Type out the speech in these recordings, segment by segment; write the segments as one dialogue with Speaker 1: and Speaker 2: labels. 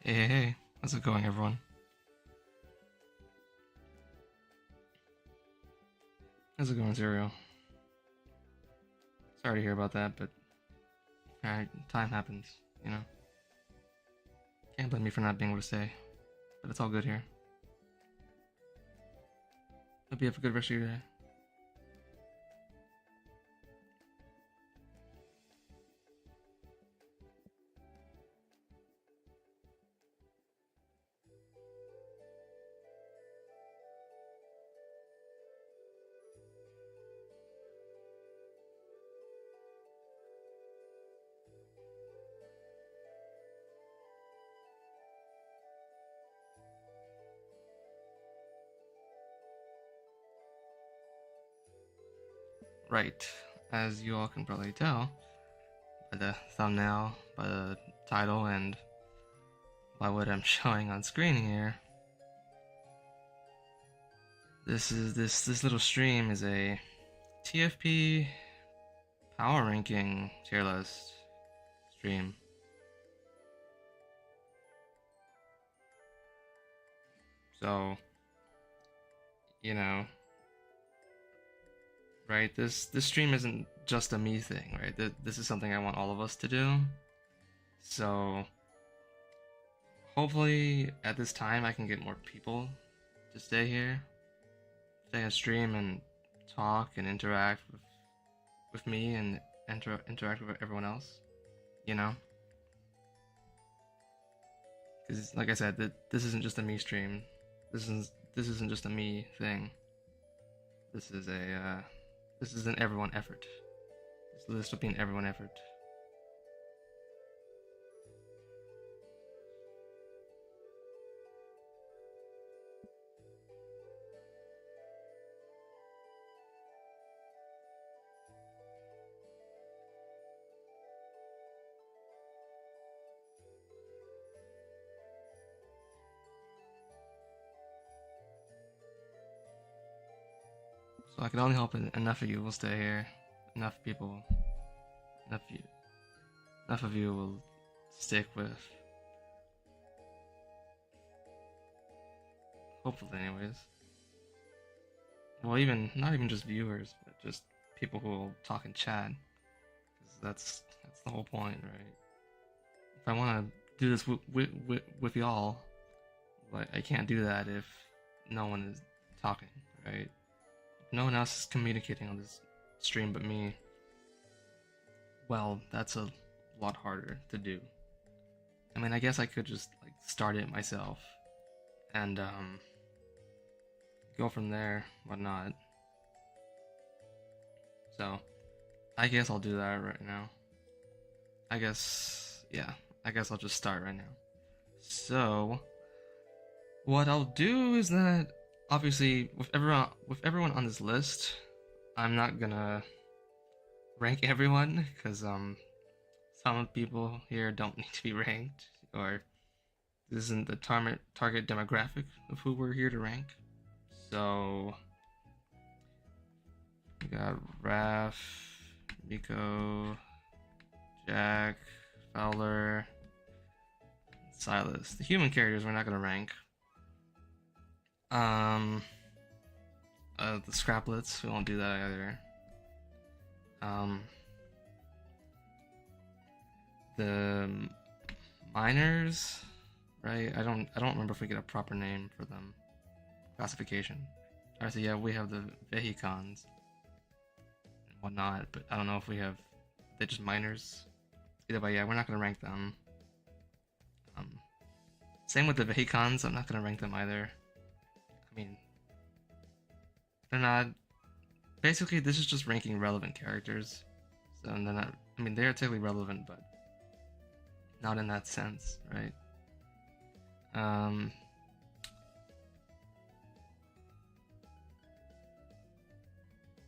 Speaker 1: Hey, how's it going, everyone? How's it going, Zero? Sorry to hear about that, but alright, time happens, you know? Can't blame me for not being able to stay, but it's all good here. Hope you have a good rest of your day. Right, as you all can probably tell by the thumbnail, by the title, and by what I'm showing on screen here, this little stream is a TFP power ranking tier list stream. So, you know, right? This stream isn't just a me thing, right? This is something I want all of us to do. So hopefully at this time I can get more people to stay here, stay and stream and talk and interact with me and interact with everyone else. You know, because like I said, this isn't just a me stream. This isn't just a me thing. This is an everyone effort. This will be an everyone effort. So I can only hope enough of you will stay here. Enough people, enough of you will stick with. Hopefully, anyways. Well, not even just viewers, but just people who will talk and chat. Because that's the whole point, right? If I want to do this with y'all, like I can't do that if no one is talking, right? No one else is communicating on this stream but me. Well, that's a lot harder to do. I mean, I guess I could just like start it myself and go from there, whatnot. So, I guess I'll do that right now. I guess I'll just start right now. So, what I'll do is that obviously with everyone on this list, I'm not gonna rank everyone because some people here don't need to be ranked, or this isn't the target demographic of who we're here to rank. So we got Raph, Miko, Jack, Fowler, Silas. The human characters we're not gonna rank. The scraplets, we won't do that either. The miners, right? I don't remember if we get a proper name for them. Classification. Alright, so yeah, we have the vehicons and whatnot, but I don't know if we have. They're just miners. Either way, yeah, we're not gonna rank them. Same with the vehicons. I'm not gonna rank them either. I mean, they're not. Basically, this is just ranking relevant characters. So they're not. I mean, they're technically relevant, but not in that sense, right?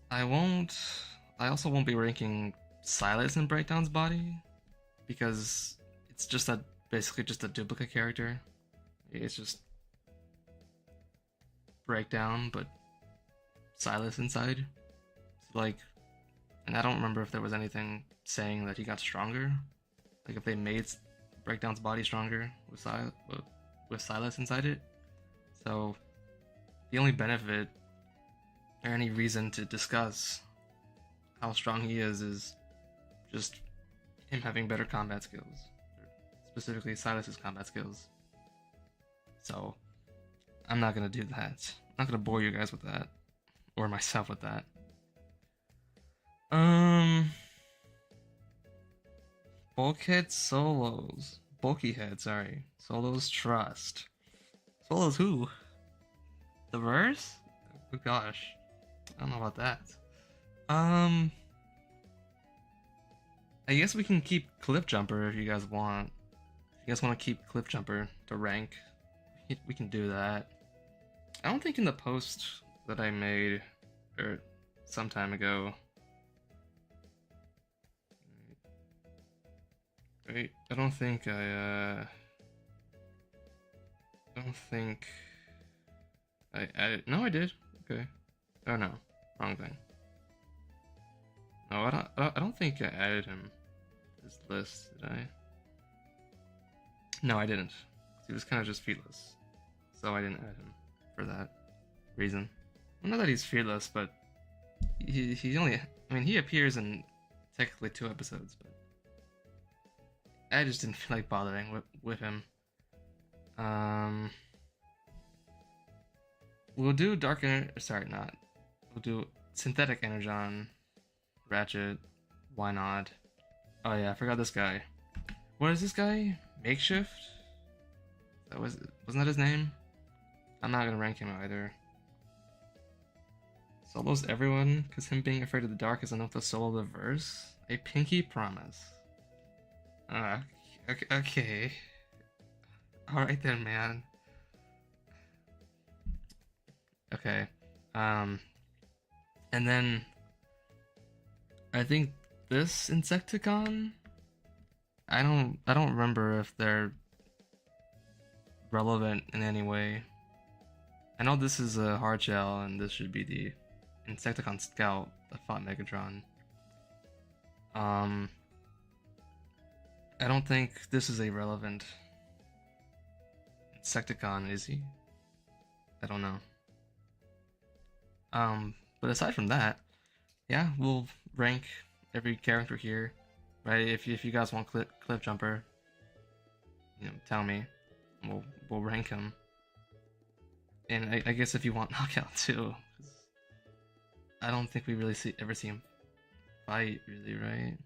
Speaker 1: I also won't be ranking Silas in Breakdown's body because it's just basically just a duplicate character. It's just Breakdown, but Silas inside. So like, and I don't remember if there was anything saying that he got stronger. Like if they made Breakdown's body stronger with Silas inside it. So the only benefit or any reason to discuss how strong he is just him having better combat skills, specifically Silas's combat skills. So I'm not gonna do that. I'm not gonna bore you guys with that, or myself with that. Bulkhead solos. Bulky head, sorry. Solos trust. Solos who? The verse? Oh gosh. I don't know about that. I guess we can keep Cliff Jumper if you guys want. If you guys want to keep Cliff Jumper to rank, we can do that. I don't think in the post that I made, or some time ago. Wait, I don't think I added. No, I did. Okay. Oh no, wrong thing. No, I don't think I added him to this list, did I? No, I didn't. He was kind of just fearless, so I didn't add him for that reason. Well, not that he's fearless, but he only. I mean, he appears in technically 2 episodes, but I just didn't feel like bothering with him. We'll do We'll do Synthetic Energon, Ratchet. Why not? Oh yeah, I forgot this guy. What is this guy? Makeshift? Wasn't that his name? I'm not gonna rank him either. Solos everyone, because him being afraid of the dark is enough to solo the verse? A pinky promise. Okay. Alright then, man. Okay. And then I think this Insecticon, I don't remember if they're relevant in any way. I know this is a hard shell and this should be the Insecticon Scout that fought Megatron. I don't think this is a relevant Insecticon, is he? I don't know. But aside from that, yeah, we'll rank every character here, right? If you guys want Cliff Jumper, tell me. We'll rank him. And I guess if you want Knockout too, 'cause I don't think we really ever see him fight, really, right?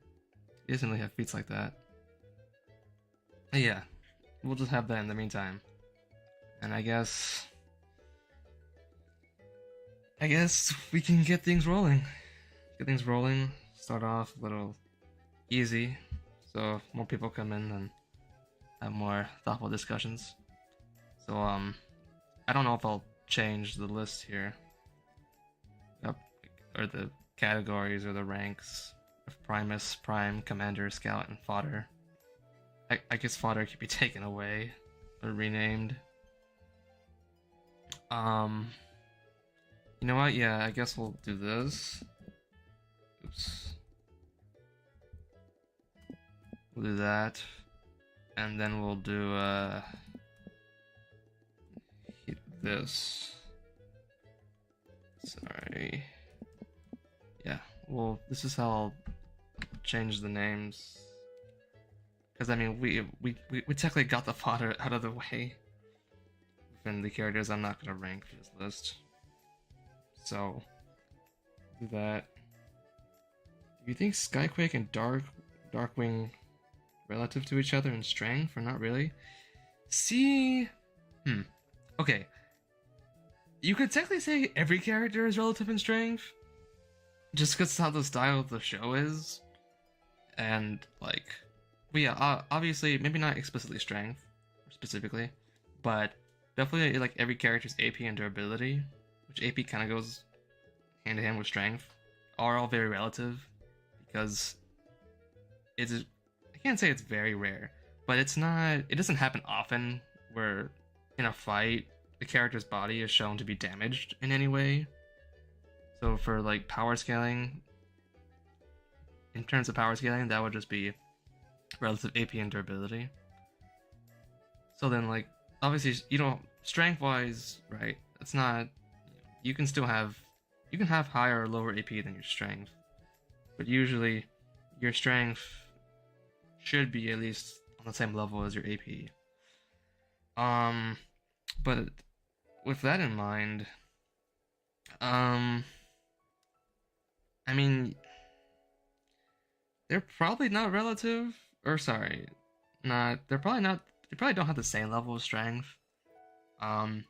Speaker 1: He doesn't really have feats like that. But yeah, we'll just have that in the meantime. And I guess we can get things rolling. Start off a little easy, so if more people come in and have more thoughtful discussions. So I don't know if I'll change the list here, or the categories or the ranks of Primus, Prime, Commander, Scout, and Fodder. I guess Fodder could be taken away or renamed. You know what? Yeah, I guess we'll do this. Oops. We'll do that. And then we'll do this. Sorry. Yeah, well, this is how I'll change the names. Because I mean, we technically got the fodder out of the way. Within the characters I'm not gonna rank for this list. So do that. Do you think Skyquake and Darkwing relative to each other in strength, or not really? See, okay. You could technically say every character is relative in strength, just because how the style of the show is, and like, but yeah, obviously maybe not explicitly strength, specifically, but definitely like every character's AP and durability, which AP kind of goes hand in hand with strength, are all very relative, because I can't say it's very rare, but it doesn't happen often where in a fight the character's body is shown to be damaged in any way. So for like power scaling, in terms of power scaling, that would just be relative AP and durability. So then, like, obviously, you don't strength wise, right? It's not. You can still have higher or lower AP than your strength, but usually your strength should be at least on the same level as your AP. But with that in mind, um, I mean, they're probably not relative, or sorry, not. They're probably not. They probably don't have the same level of strength. Um,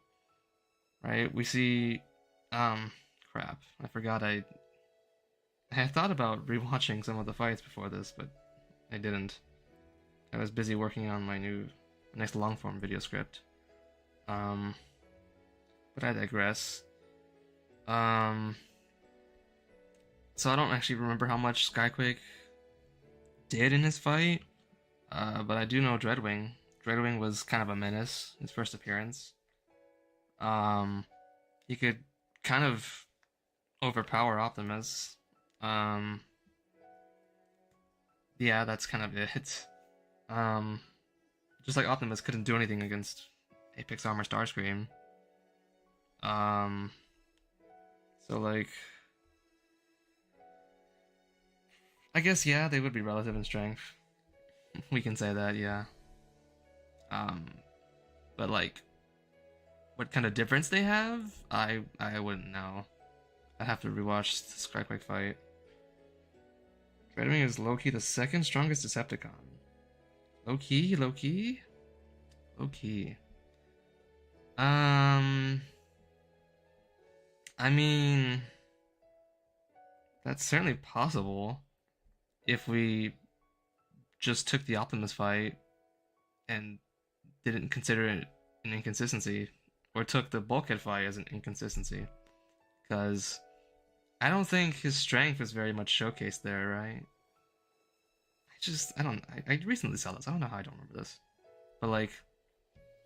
Speaker 1: right? We see, crap. I forgot. I had thought about rewatching some of the fights before this, but I didn't. I was busy working on my next long form video script. But I digress. So I don't actually remember how much Skyquake did in his fight, but I do know Dreadwing. Dreadwing was kind of a menace his first appearance. He could kind of overpower Optimus. Yeah, that's kind of it. Just like Optimus couldn't do anything against Apex Armor Starscream. So like, I guess yeah, they would be relative in strength. We can say that, yeah. But like, what kind of difference they have, I wouldn't know. I'd have to rewatch the Skyquake fight. Dreadwing is low-key the second strongest Decepticon. Low-key, low-key, low-key. I mean, that's certainly possible if we just took the Optimus fight and didn't consider it an inconsistency, or took the Bulkhead fight as an inconsistency, because I don't think his strength is very much showcased there, right? I recently saw this. I don't know how I don't remember this, but like,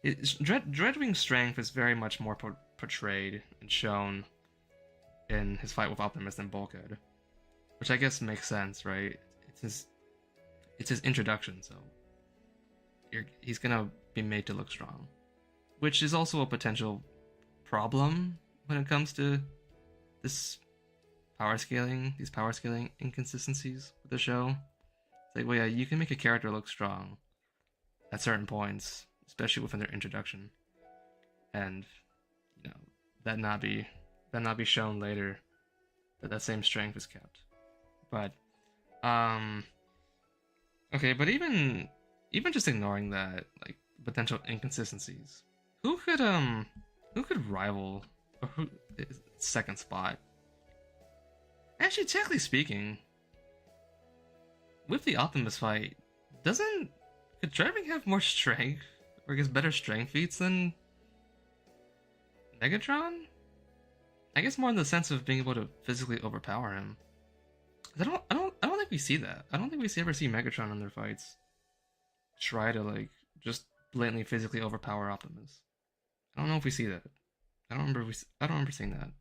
Speaker 1: Dreadwing's strength is very much more portrayed and shown in his fight with Optimus than Bulkhead, which I guess makes sense, right? It's his introduction, so he's gonna be made to look strong, which is also a potential problem when it comes to these power scaling inconsistencies with the show. It's like, well, yeah, you can make a character look strong at certain points, especially within their introduction, and you know that not be shown later that same strength is kept. But okay, but even just ignoring that, like, potential inconsistencies, who could rival, or who second spot? Actually, technically speaking, with the Optimus fight, could Dreadwing have more strength, or gets better strength feats than Megatron? I guess more in the sense of being able to physically overpower him. I don't think we see that. I don't think we ever see Megatron in their fights try to, like, just blatantly physically overpower Optimus. I don't know if we see that. I don't remember seeing that.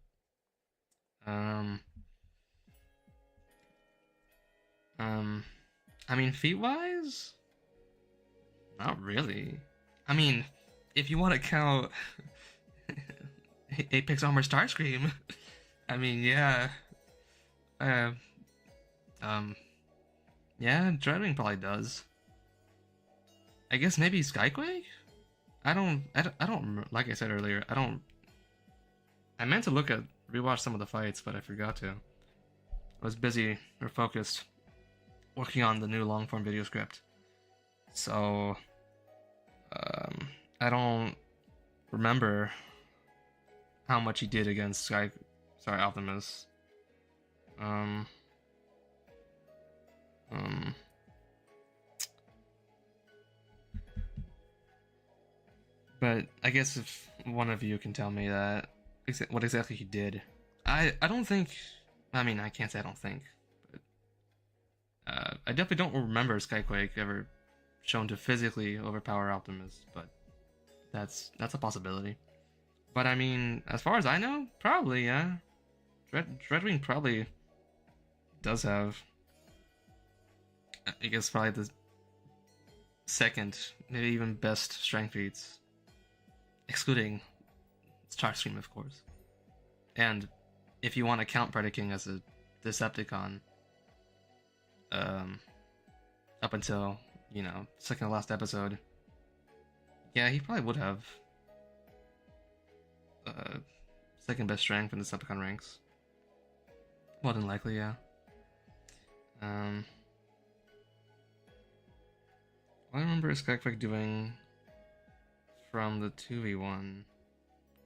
Speaker 1: I mean, feat wise, not really. I mean, if you want to count Apex Armor Starscream, I mean, yeah. Yeah, Dreadwing probably does. I guess maybe Skyquake? I don't, like I said earlier, I meant to rewatch some of the fights, but I forgot to. I was busy or focused working on the new long form video script. So, I don't remember how much he did against Optimus. But I guess if one of you can tell me what exactly he did, I don't think. I mean, I can't say I don't think, but I definitely don't remember Skyquake ever shown to physically overpower Optimus. But that's a possibility. But I mean, as far as I know, probably, yeah. Dreadwing probably does have, I guess, probably second, maybe even best strength feats, excluding Starscream, of course. And if you want to count Predaking as a Decepticon, um, up until, second to last episode, yeah, he probably would have second best strength in the Decepticon ranks. More than likely, yeah. I remember Skagfleck doing from the 2v1.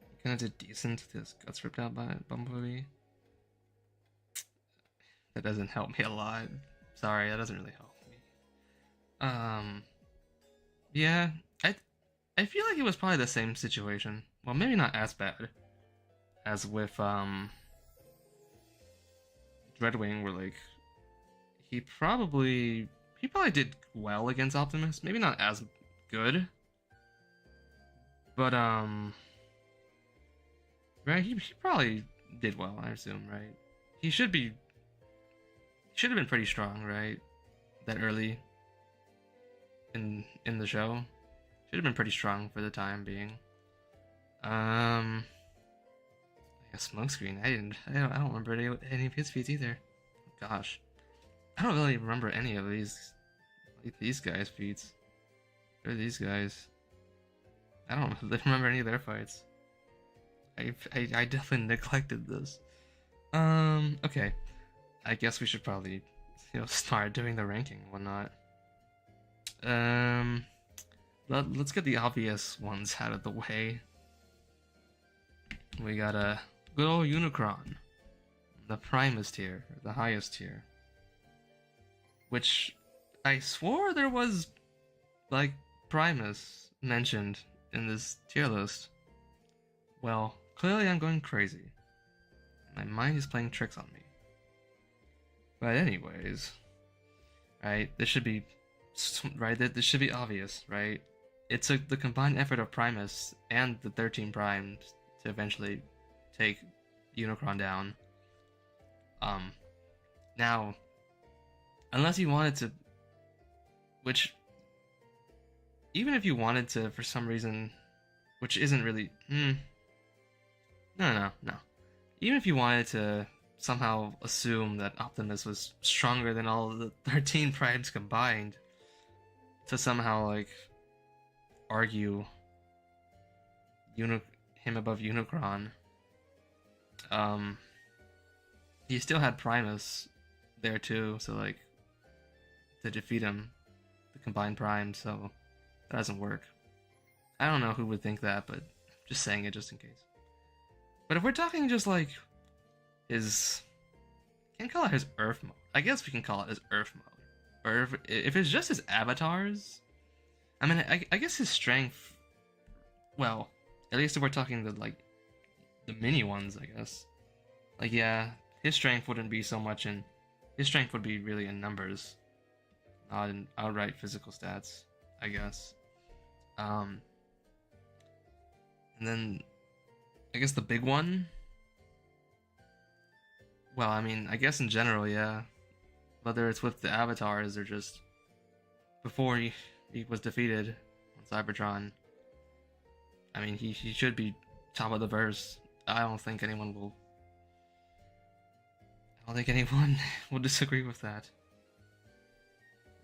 Speaker 1: He kind of did decent with his guts ripped out by Bumblebee. That doesn't help me a lot. Sorry, that doesn't really help me. Yeah, I feel like it was probably the same situation. Well, maybe not as bad as with Dreadwing, where like he probably did well against Optimus. Maybe not as good, but right, he probably did well, I assume, right? He should have been pretty strong, right? That early in the show. Should have been pretty strong for the time being. A Smokescreen. I don't remember any of his feats either. Gosh, I don't really remember any of these guys' feats. Or these guys. I don't remember any of their fights. I definitely neglected this. Okay. I guess we should probably, start doing the ranking and whatnot. Let's get the obvious ones out of the way. We got a good old Unicron, the Primus tier, the highest tier. Which I swore there was, like, Primus mentioned in this tier list. Well, clearly I'm going crazy. My mind is playing tricks on me. But anyways, right, this should be obvious, right? It took the combined effort of Primus and the 13 Primes to eventually take Unicron down. Now, unless you wanted to, which, even if you wanted to, for some reason, which isn't really, no. Even if you wanted to somehow assume that Optimus was stronger than all of the 13 Primes combined, to somehow, like, argue him above Unicron, he still had Primus there too, so, like, to defeat him, the combined Prime, so that doesn't work. I don't know who would think that, but just saying it just in case. But if we're talking just like his, can't call it his Earth mode. I guess we can call it his Earth mode. Or if it's just his avatars, I mean, I guess his strength, well, at least if we're talking the mini ones, I guess. Like, yeah, his strength wouldn't be so much in, his strength would be really in numbers, not in outright physical stats, I guess. And then, I guess the big one, well, I mean, I guess in general, yeah. Whether it's with the avatars or just before he was defeated on Cybertron, I mean, he should be top of the verse. I don't think anyone will disagree with that.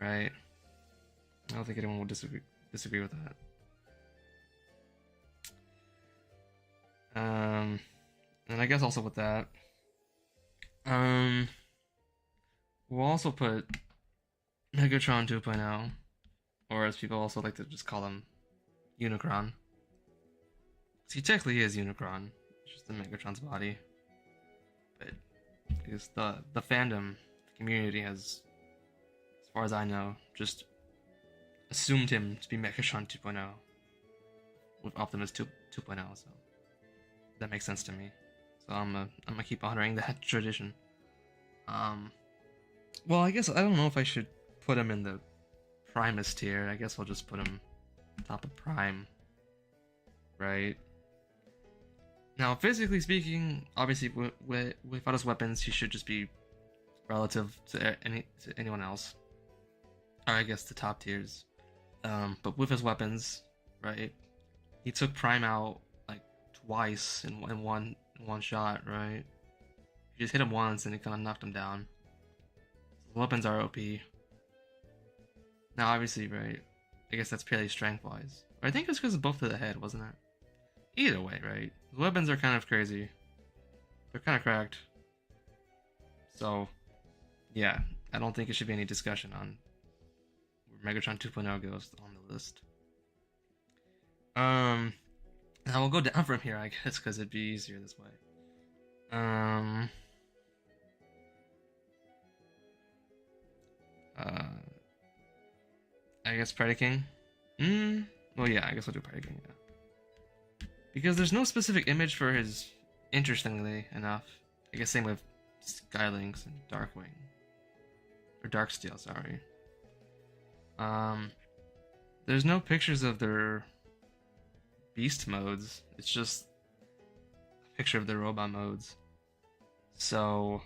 Speaker 1: Right? I don't think anyone will disagree with that. And I guess also with that, we'll also put Megatron 2.0, or as people also like to just call him, Unicron. He technically is Unicron, it's just in Megatron's body. But because the fandom, the community has, as far as I know, just assumed him to be Megatron 2.0 with Optimus 2.0, so that makes sense to me. So I'm gonna keep honoring that tradition. Well, I guess I don't know if I should put him in the Primus tier. I guess I'll just put him top of Prime. Right? Now, physically speaking, obviously, without his weapons, he should just be relative to anyone else. Or I guess the top tiers. But with his weapons, right? He took Prime out like twice in one shot, right? You just hit him once and it kind of knocked him down. So the weapons are OP. Now, obviously, right? I guess that's purely strength wise. I think it's because of both to the head, wasn't it? Either way, right? The weapons are kind of crazy. They're kind of cracked. So, yeah, I don't think it should be any discussion on where Megatron 2.0 goes on the list. Now we'll go down from here, I guess, because it'd be easier this way. I guess Predaking. Well, yeah, I guess we'll do Predaking, yeah. Because there's no specific image for his, interestingly enough. I guess same with Skylynx and Darkwing. Or Darksteel, sorry. There's no pictures of their beast modes. It's just a picture of their robot modes. So,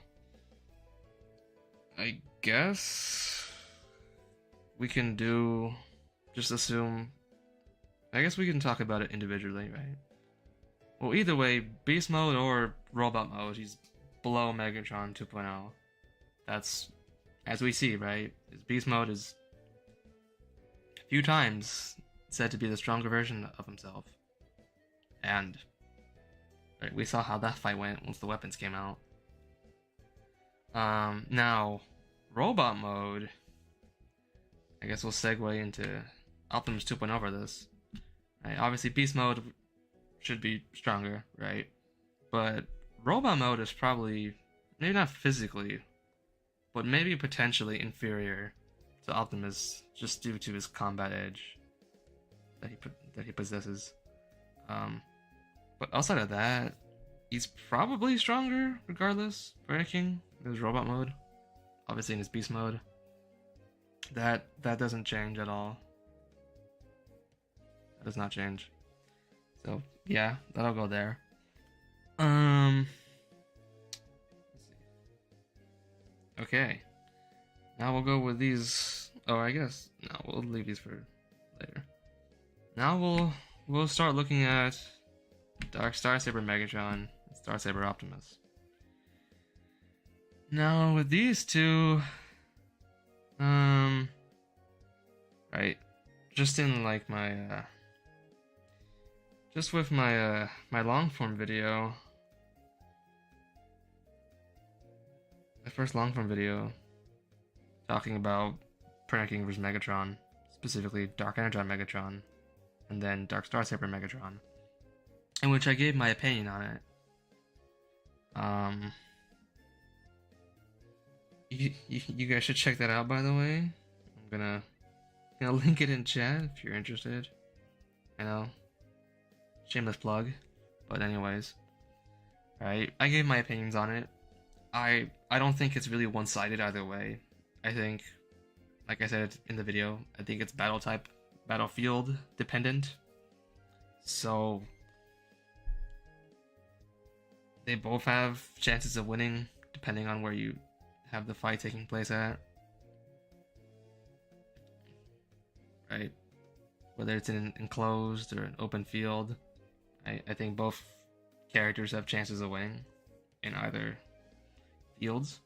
Speaker 1: I guess we can just assume. I guess we can talk about it individually, right? Well, either way, beast mode or robot mode, he's below Megatron 2.0. That's, as we see, right? His beast mode is a few times said to be the stronger version of himself. And right, we saw how that fight went once the weapons came out. Now, robot mode, I guess we'll segue into Optimus 2.0 for this. Right, obviously beast mode should be stronger, right? But robot mode is probably, maybe not physically, but maybe potentially inferior to Optimus just due to his combat edge that he possesses. But outside of that, he's probably stronger regardless. Breaking in his robot mode, obviously in his beast mode, that doesn't change at all. That does not change. So yeah, that'll go there. Let's see. Okay. Now we'll go with these. Oh, I guess no, we'll leave these for later. Now we'll start looking at Dark Star Saber Megatron and Star Saber Optimus. Now with these two, right, just in like my just with my my long form video, my first long form video talking about Predaking vs Megatron, specifically Dark Energon Megatron, and then Dark Star Saber Megatron, in which I gave my opinion on it. You guys should check that out, by the way. I'm gonna link it in chat if you're interested. I know, shameless plug, but anyways, right? I gave my opinions on it. I don't think it's really one-sided either way. I think, like I said in the video, I think it's battlefield dependent. So they both have chances of winning depending on where you have the fight taking place at. Right? Whether it's in an enclosed or an open field, I think both characters have chances of winning in either fields.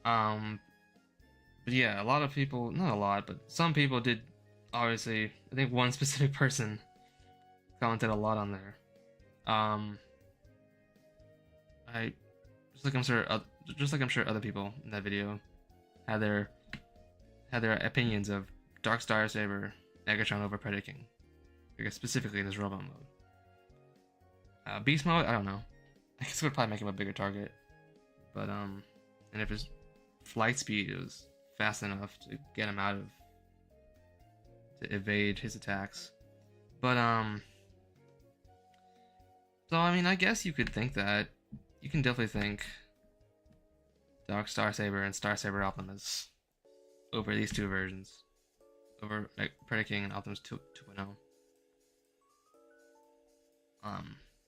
Speaker 1: But yeah, a lot of people, not a lot, but some people did, obviously, I think one specific person commented a lot on there. Just like I'm sure other people in that video had their opinions of Dark Star Saber Megatron over Predaking, I guess specifically in this robot mode. Beast mode, I don't know. I guess it would probably make him a bigger target, but and if his flight speed was fast enough to get him out of, to evade his attacks. But so I mean, I guess you could think that. You can definitely think Dark Star Saber and Star Saber Optimus over these two versions, over Predaking and Optimus 2.0.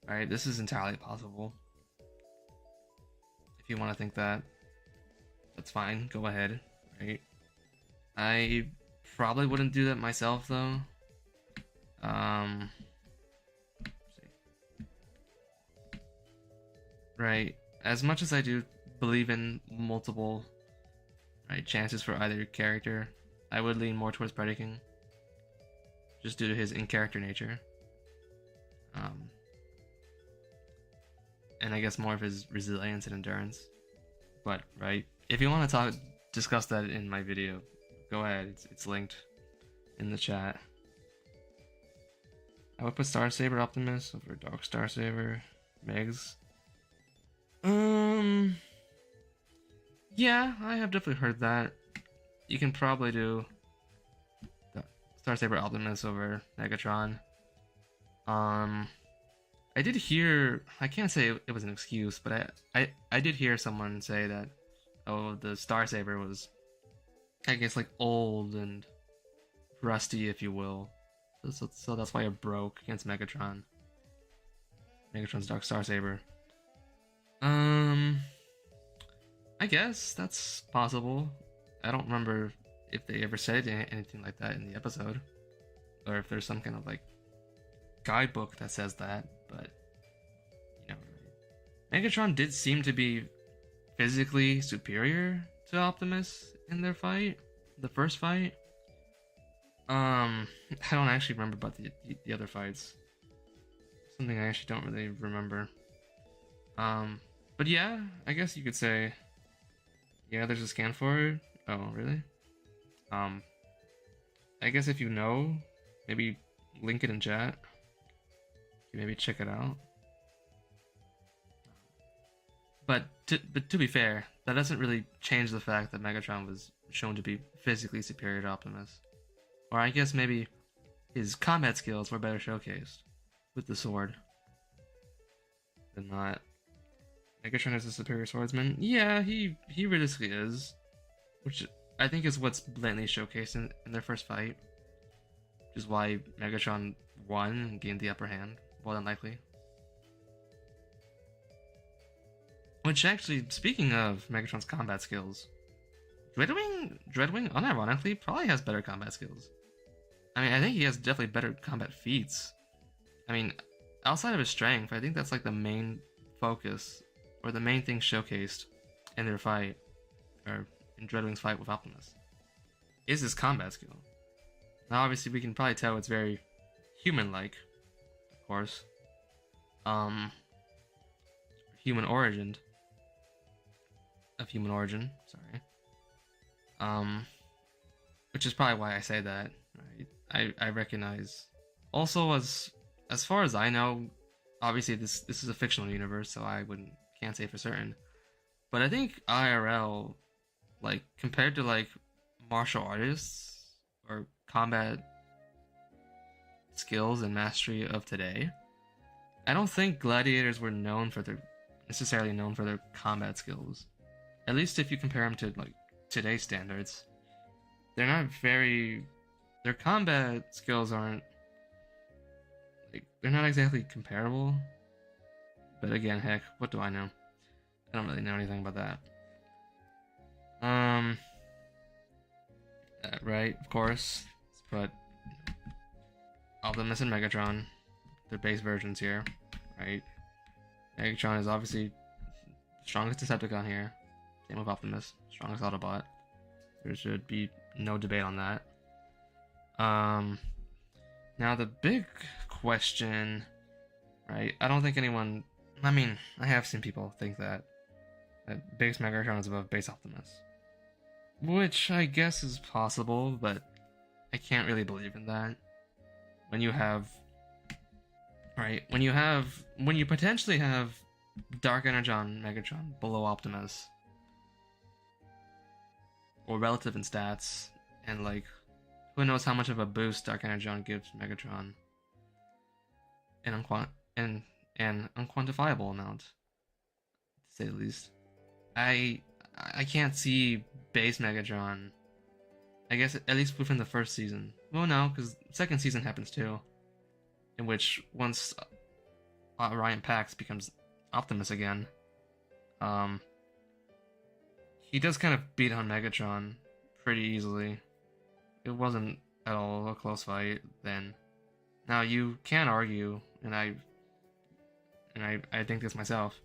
Speaker 1: Right, this is entirely possible. If you want to think that, that's fine. Go ahead. Right. I probably wouldn't do that myself though. Um, right. As much as I do believe in multiple right chances for either character, I would lean more towards Predaking, just due to his in-character nature. Um, and I guess more of his resilience and endurance. But right, if you want to discuss that in my video, go ahead. It's linked in the chat. I would put Star Saber Optimus over Dark Star Saber Megs. Yeah, I have definitely heard that. You can probably do Star Saber Optimus over Megatron. I did hear, I can't say it was an excuse, but I did hear someone say that, oh, the Star Saber was, I guess, like old and rusty, if you will. So that's why it broke against Megatron. Megatron's Dark Star Saber. I guess that's possible. I don't remember if they ever said anything like that in the episode, or if there's some kind of like guidebook that says that. But you know, Megatron did seem to be physically superior to Optimus in their fight, the first fight. I don't actually remember about the other fights. Something I actually don't really remember. But yeah, I guess you could say, yeah, there's a scan for it. Oh, really? I guess if you know, maybe link it in chat. Maybe check it out. But to be fair, that doesn't really change the fact that Megatron was shown to be physically superior to Optimus. Or I guess maybe his combat skills were better showcased with the sword than not. Megatron is a superior swordsman. Yeah, he realistically is, which I think is what's blatantly showcased in their first fight, which is why Megatron won and gained the upper hand, more than likely. Which actually, speaking of Megatron's combat skills, Dreadwing, unironically, probably has better combat skills. I mean, I think he has definitely better combat feats. I mean, outside of his strength, I think that's like the main focus, or the main thing showcased in their fight, or in Dreadwing's fight with Optimus, is his combat skill. Now, obviously, we can probably tell it's very human-like, of course. Human origin, sorry. Which is probably why I say that, right? I recognize. Also, as far as I know, obviously this is a fictional universe, so I can't say for certain. But I think IRL, like compared to like martial artists or combat skills and mastery of today, I don't think gladiators were necessarily known for their combat skills. At least if you compare them to like today's standards, they're not very. Their combat skills aren't like, they're not exactly comparable. But again, heck, what do I know? I don't really know anything about that. Right, of course. Let's put Optimus and Megatron, their base versions here, right? Megatron is obviously the strongest Decepticon here. Same with Optimus, strongest Autobot. There should be no debate on that. Now the big question, right? I don't think anyone. I mean, I have seen people think that base Megatron is above base Optimus, which I guess is possible, but I can't really believe in that. When you have, right? When you potentially have Dark Energon Megatron below Optimus, or relative in stats, and like, who knows how much of a boost Dark Energon gives Megatron, an unquantifiable amount, to say the least. I can't see base Megatron. I guess at least within the first season. Well, no, because second season happens too, in which once Orion Pax becomes Optimus again, he does kind of beat on Megatron pretty easily. it wasn't at all a close fight then. Now you can argue, and I think this myself.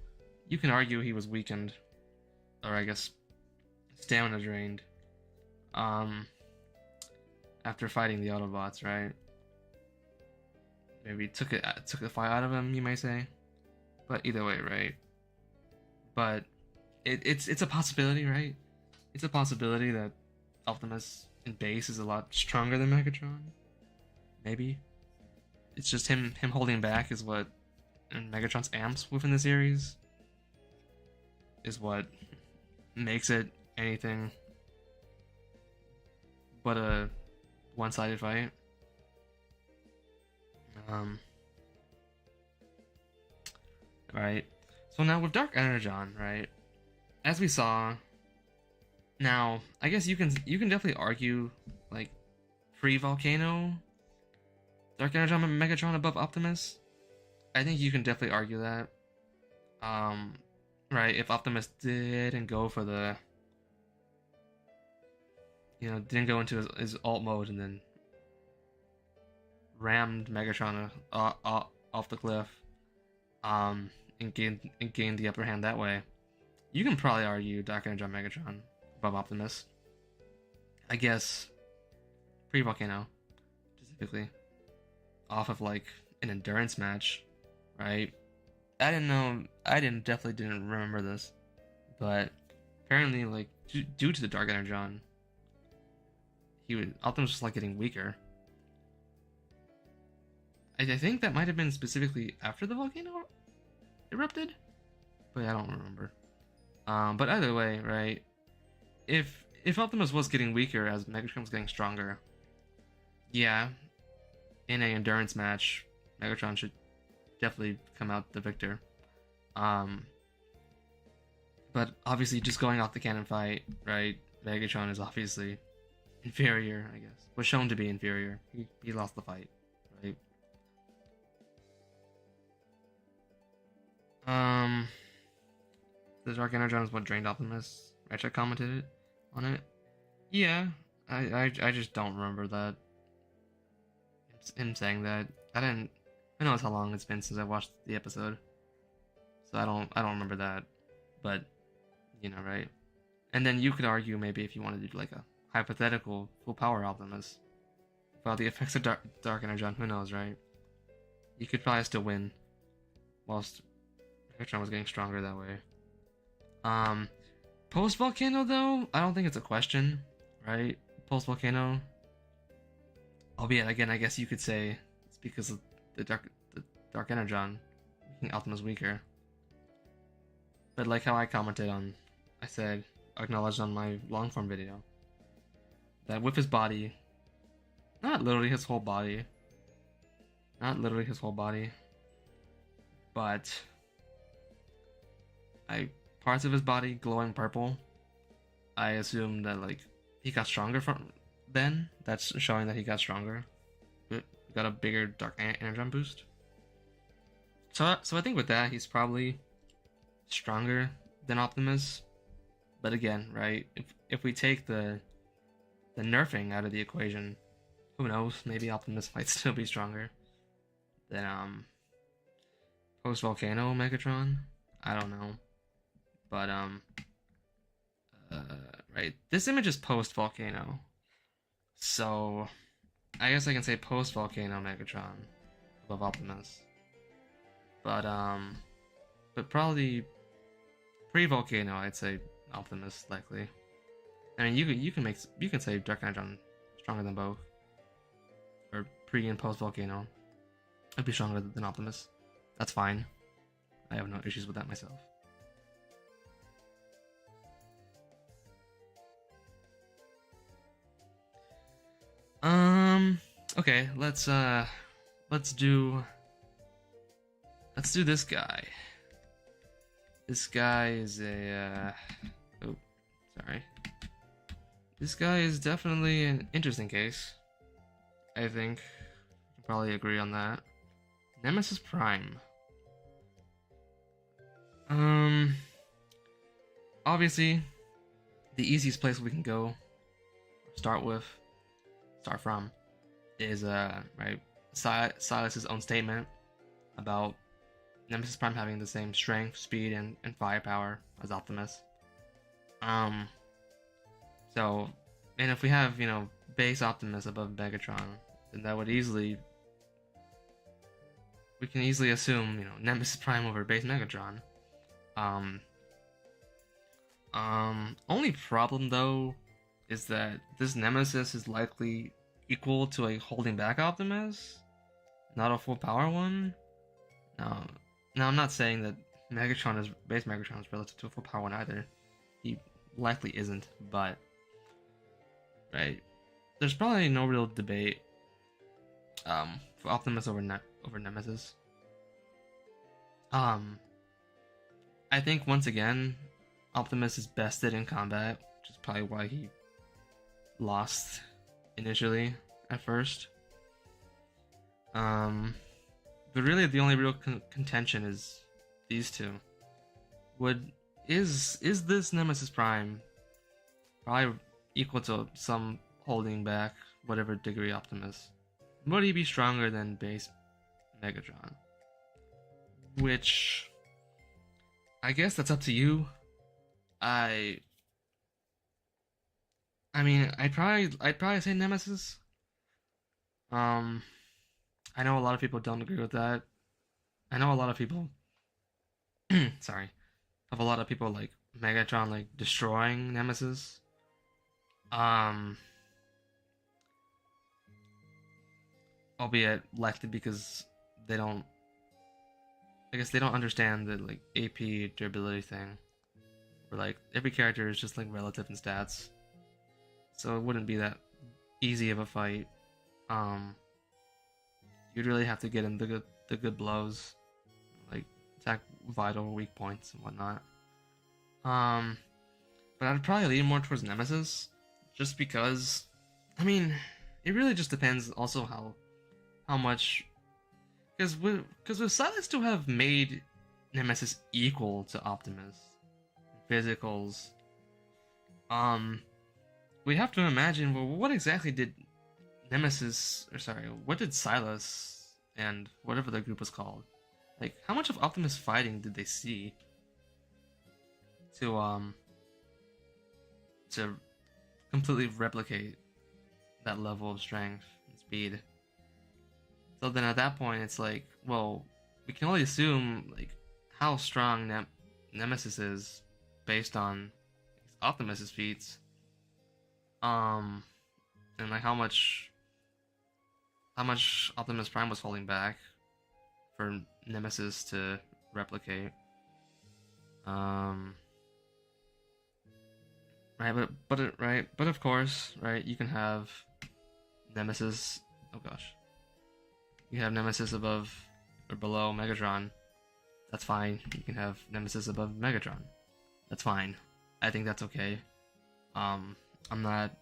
Speaker 1: You can argue he was weakened, or I guess stamina drained, um, after fighting the Autobots, right? Maybe took the fight out of him, you might say. But either way, right? But it's a possibility, right? It's a possibility that Optimus in base is a lot stronger than Megatron. Maybe. It's just him holding back is what, and Megatron's amps within the series is what makes it anything but a one-sided fight. Right. So now with Dark Energon, right? As we saw, now I guess you can definitely argue like pre-Volcano Dark Energon and Megatron above Optimus. I think you can definitely argue that. Right, if Optimus didn't go for the, didn't go into his alt mode and then rammed Megatron off the cliff, and gained the upper hand that way, you can probably argue Dark Energon Megatron above Optimus. I guess pre-Volcano, specifically, off of like an endurance match, right? I definitely didn't remember this, but apparently, like, due to the Dark Energon, Optimus was like getting weaker. I think that might have been specifically after the volcano erupted, but I don't remember. But either way, right? If Optimus was getting weaker as Megatron was getting stronger, yeah, in an endurance match, Megatron should definitely come out the victor. But obviously, just going off the canon fight, right? Megatron is obviously inferior, I guess. Was shown to be inferior. He lost the fight, right? The Dark Energon is what drained Optimus. Ratchet commented on it. Yeah, I just don't remember that. Him saying that. I know how long it's been since I watched the episode, so I don't remember that. But right? And then you could argue maybe if you wanted to do like a hypothetical full power Optimus without the effects of Dark Energon, who knows, right? You could probably still win, whilst Megatron was getting stronger that way. Post Volcano though, I don't think it's a question, right? Post Volcano, albeit again, I guess you could say it's because of the Dark Energon making Optimus weaker. But like how I commented on, acknowledged on my long form video, that with his body, not literally his whole body, but parts of his body glowing purple, I assume that like he got stronger from then. That's showing that he got stronger. Got a bigger Dark Energon boost. So I think with that he's probably stronger than Optimus. But again, right? If we take the nerfing out of the equation, who knows? Maybe Optimus might still be stronger than post Volcano Megatron. I don't know. But right. This image is post Volcano, so I guess I can say post Volcano Megatron above Optimus. But probably pre Volcano, I'd say Optimus likely. I mean, you can say Dark Energon stronger than both, or pre and post Volcano. I'd be stronger than Optimus. That's fine. I have no issues with that myself. Okay, let's do this guy. This guy is a oh, sorry. This guy is definitely an interesting case. I think you can probably agree on that. Nemesis Prime. Obviously, the easiest place we can go start with start from is right Silas's own statement about Nemesis Prime having the same strength, speed, and firepower as Optimus. Um, so, and if we have, base Optimus above Megatron, then that would we can easily assume, Nemesis Prime over base Megatron. Only problem though is that this Nemesis is likely equal to a holding back Optimus, not a full power one. Now, I'm not saying that base Megatron is relative to a full power one either. He likely isn't, but right, there's probably no real debate for Optimus over Nemesis. I think once again, Optimus is bested in combat, which is probably why he lost initially at first. But really, the only real contention is these two. Is this Nemesis Prime probably equal to some holding back whatever degree Optimus? Would he be stronger than base Megatron? Which I guess that's up to you. I mean, I'd probably say Nemesis. I know a lot of people don't agree with that. I know a lot of people sorry, have a lot of people like Megatron like destroying Nemesis. Albeit likely because they don't understand the like AP durability thing. Where like every character is just like relative in stats. So it wouldn't be that easy of a fight. You'd really have to get in the good blows, like attack vital weak points and whatnot. But I'd probably lean more towards Nemesis, just because. I mean, it really just depends also how much, because with Silas to have made Nemesis equal to Optimus, physicals, we have to imagine, well, what exactly did what did Silas and whatever the group was called, like, how much of Optimus fighting did they see to completely replicate that level of strength and speed? So then at that point, it's like, well, we can only assume like how strong Nemesis is based on Optimus's feats, and like how much Optimus Prime was holding back for Nemesis to replicate. Right, but of course, right, you can have Nemesis. Oh gosh, you have Nemesis above or below Megatron. That's fine. You can have Nemesis above Megatron. That's fine. I think that's okay. I'm not,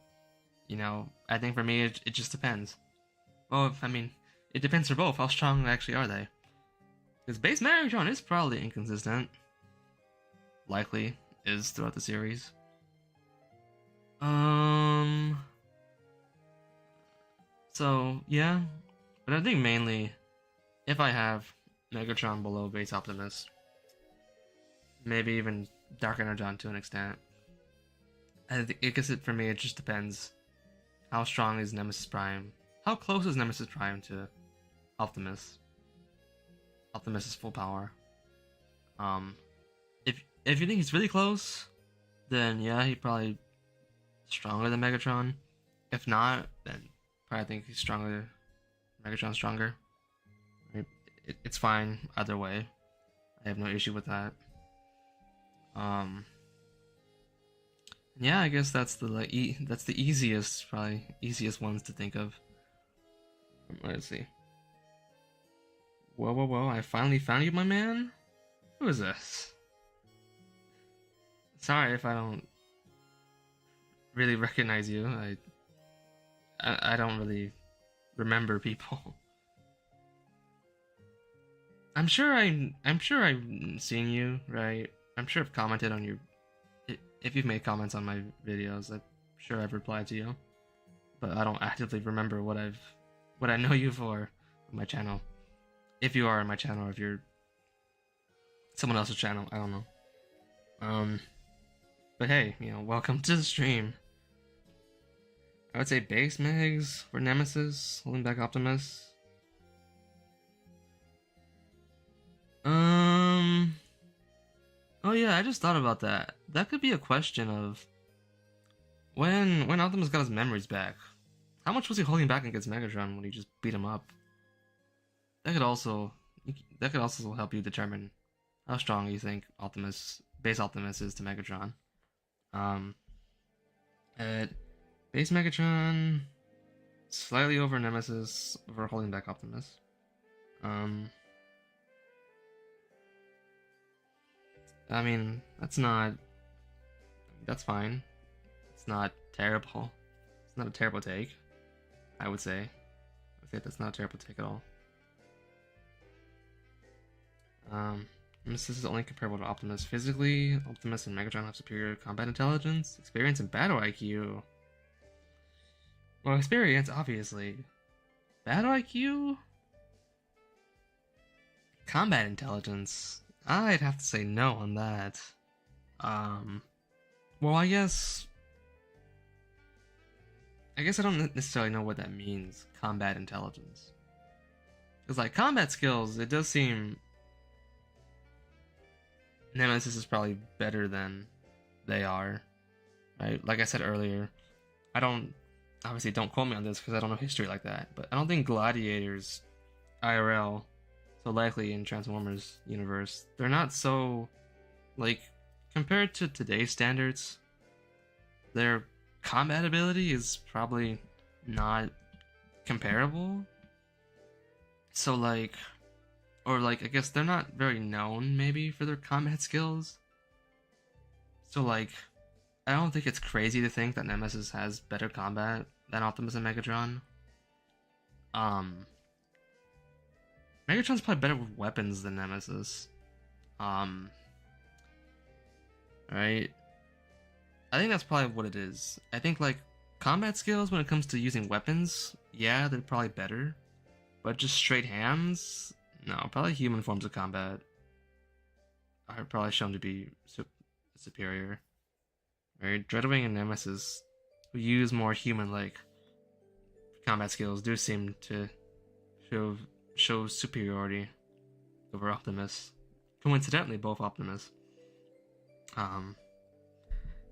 Speaker 1: I think for me it just depends. Well, I mean, it depends for both. How strong actually are they? Because base Megatron is probably inconsistent. Likely is throughout the series. So yeah, but I think mainly if I have Megatron below base Optimus, maybe even Dark Energon to an extent, I guess for me it just depends how strong is Nemesis Prime. How close is Nemesis Prime to Optimus? Optimus is full power. If you think he's really close, then yeah, he's probably stronger than Megatron. If not, then probably think he's stronger. Megatron's stronger. It's fine either way. I have no issue with that. Yeah, I guess that's the that's the easiest ones to think of. Let's see. Whoa! I finally found you, my man. Who is this? Sorry if I don't really recognize you. I don't really remember people. I'm sure I've seen you, right? I'm sure I've commented on your. If you've made comments on my videos, I'm sure I've replied to you. but I don't actively remember what I know you for on my channel. If you are on my channel, or if you're someone else's channel, I don't know. But hey, welcome to the stream. I would say base Megs for Nemesis, holding back Optimus. Oh yeah, I just thought about that. That could be a question of when Optimus got his memories back. How much was he holding back against Megatron when he just beat him up? That could also help you determine how strong you think base Optimus is to Megatron. At base Megatron, slightly over Nemesis for holding back Optimus. I mean, that's fine. It's not terrible. It's not a terrible take, I would say. That's not a terrible take at all. Nemesis is only comparable to Optimus physically. Optimus and Megatron have superior combat intelligence, experience, and battle IQ. Well, experience, obviously. Battle IQ? Combat intelligence? I'd have to say no on that. Well, I guess I don't necessarily know what that means, combat intelligence. Because, like, combat skills, it does seem Nemesis is probably better than they are, right? Like I said earlier, obviously don't quote me on this because I don't know history like that, but I don't think Gladiators IRL so likely in Transformers universe. They're not so, like, compared to today's standards, their combat ability is probably not comparable. So, like, I guess they're not very known, maybe, for their combat skills. So, like, I don't think it's crazy to think that Nemesis has better combat than Optimus and Megatron. Megatron's probably better with weapons than Nemesis. Right? I think that's probably what it is. I think, like, combat skills when it comes to using weapons, yeah, they're probably better. But just straight hands? No, probably human forms of combat are probably shown to be superior. Right? Dreadwing and Nemesis, who use more human-like combat skills, do seem to show superiority over Optimus. Coincidentally, both Optimus.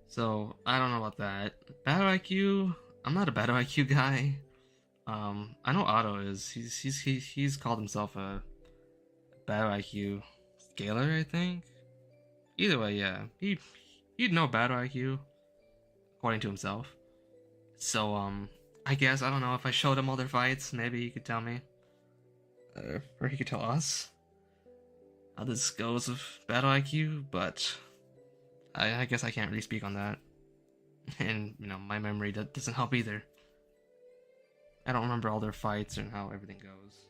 Speaker 1: So I don't know about that. Battle IQ, I'm not a battle IQ guy. I know Otto is. He's called himself a battle IQ scaler, I think. Either way, yeah, he'd know battle IQ according to himself. So I guess I don't know if I showed him all their fights, maybe he could tell me, or he could tell us how this goes with battle IQ. But I guess I can't really speak on that, and my memory doesn't help either. I don't remember all their fights and how everything goes.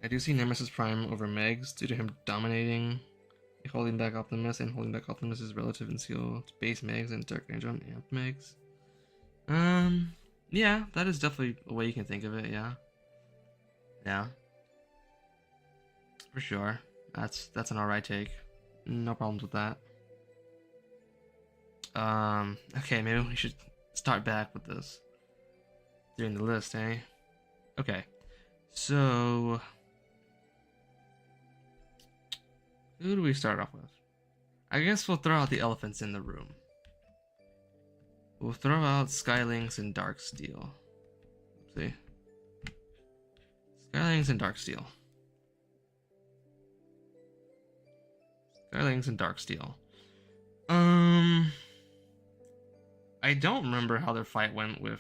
Speaker 1: I do see Nemesis Prime over Megs due to him dominating, holding back Optimus, and holding back Optimus is relative in skill to base Megs and Dark Range on Amp Megs. Yeah, that is definitely a way you can think of it. Yeah, for sure. That's an alright take. No problems with that. Okay, maybe we should start back with this. Doing the list, eh? Okay. So, who do we start off with? I guess we'll throw out the elephants in the room. We'll throw out Skylinks and Darksteel. See? Skylinks and Darksteel. Skylinks and Darksteel. I don't remember how their fight went with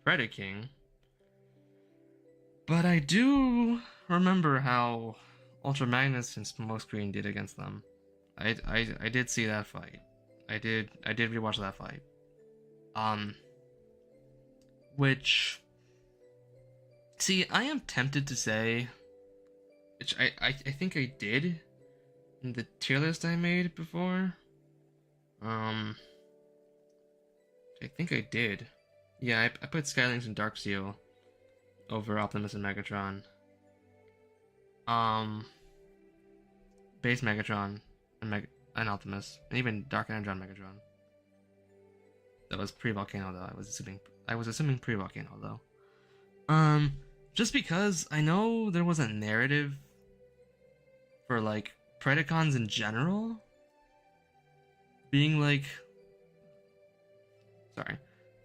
Speaker 1: Predaking, but I do remember how Ultra Magnus and Smokescreen did against them. I did see that fight. I did rewatch that fight. Which, see, I am tempted to say, which I think I did, in the tier list I made before. Um, I think I did. Yeah, I put Skylynx and Darksteel over Optimus and Megatron. Um, Base Megatron and Optimus, and even Dark Energon Megatron. That was pre-Volcano though. I was assuming pre-Volcano though. Just because I know there was a narrative for like Predacons in general being like, sorry,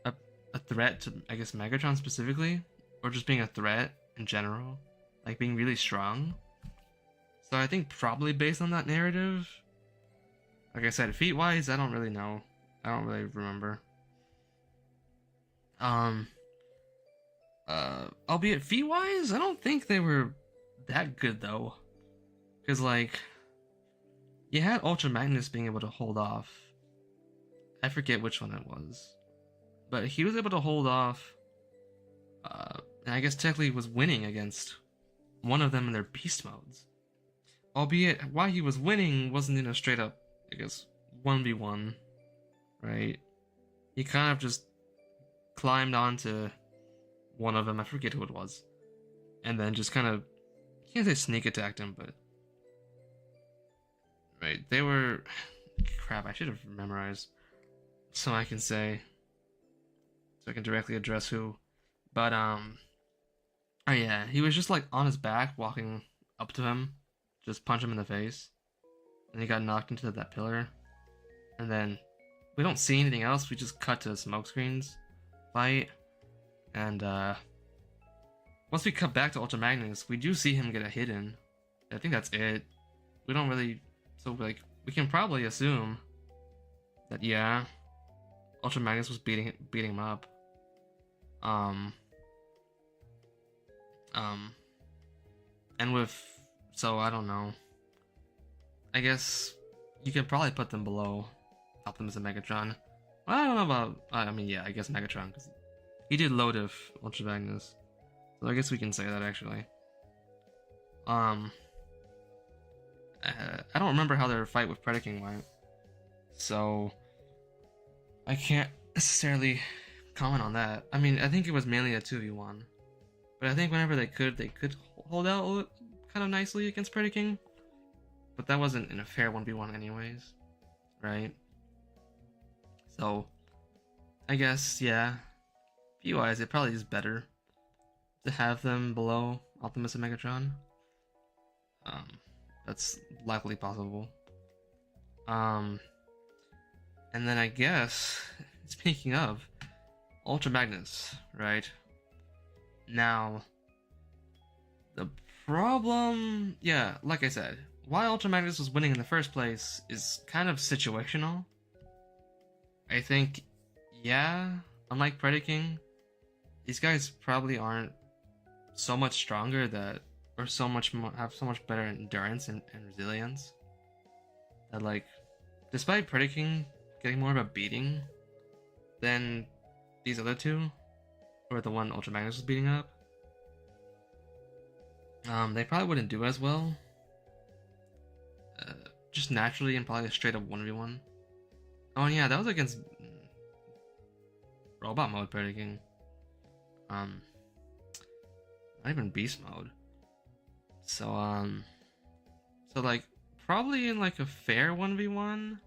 Speaker 1: a threat to, I guess, Megatron specifically, or just being a threat in general, like being really strong. So I think probably based on that narrative. Like I said, feat wise, I don't really know. I don't really remember. Um, Albeit feat wise, I don't think they were that good though. Because like, you had Ultra Magnus being able to hold off. I forget which one it was, but he was able to hold off. And I guess technically was winning against one of them in their beast modes. Albeit, why he was winning wasn't in a straight up, I guess, 1v1, right? He kind of just climbed onto one of them, I forget who it was, and then just kind of, I can't say sneak attacked him, but right, they were, crap, I should have memorized so I can say, so I can directly address who, but oh yeah, he was just like on his back walking up to him, just punch him in the face, and he got knocked into that pillar, and then we don't see anything else, we just cut to smokescreens fight, and once we cut back to Ultra Magnus, we do see him get a hit in. I think that's it. We don't really, so like, we can probably assume that yeah, Ultra Magnus was beating him up. And with, so I don't know. I guess you could probably put them below Optimus and Megatron. Well, I don't know about, I mean, yeah, I guess Megatron, because he did load of Ultra Magnus. So I guess we can say that actually. I don't remember how their fight with Predaking went, so I can't necessarily comment on that. I mean, I think it was mainly a 2v1, but I think whenever they could hold out kind of nicely against Predaking, but that wasn't in a fair 1v1 anyways, right? So I guess, yeah, view-wise, it probably is better to have them below Optimus and Megatron. That's likely possible. And then I guess, speaking of Ultra Magnus, right? Now, the problem, yeah, like I said, why Ultra Magnus was winning in the first place is kind of situational. I think, yeah, unlike Predaking, these guys probably aren't so much stronger that, or so much more, have so much better endurance and resilience that, like, despite Predaking getting more of a beating than these other two, or the one Ultra Magnus was beating up, they probably wouldn't do as well. Just naturally and probably a straight up 1v1. Oh, and yeah, that was against robot mode Predaking. Not even beast mode. So, so like, probably in like a fair 1v1,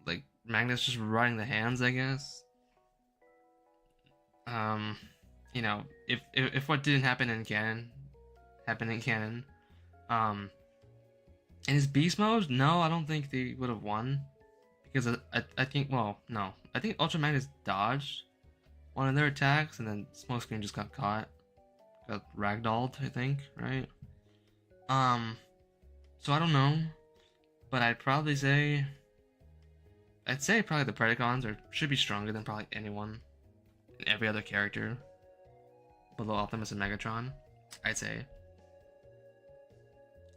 Speaker 1: like Magnus just running the hands, I guess. You know, if what didn't happen in canon happened in canon, in his beast mode, no, I don't think they would have won, because I think, well, no, I think Ultra Magnus dodged one of their attacks, and then Smokescreen just got caught, got ragdolled, I think, right? So I don't know, but I'd say probably the Predacons should be stronger than probably anyone, and every other character below Optimus and Megatron, I'd say.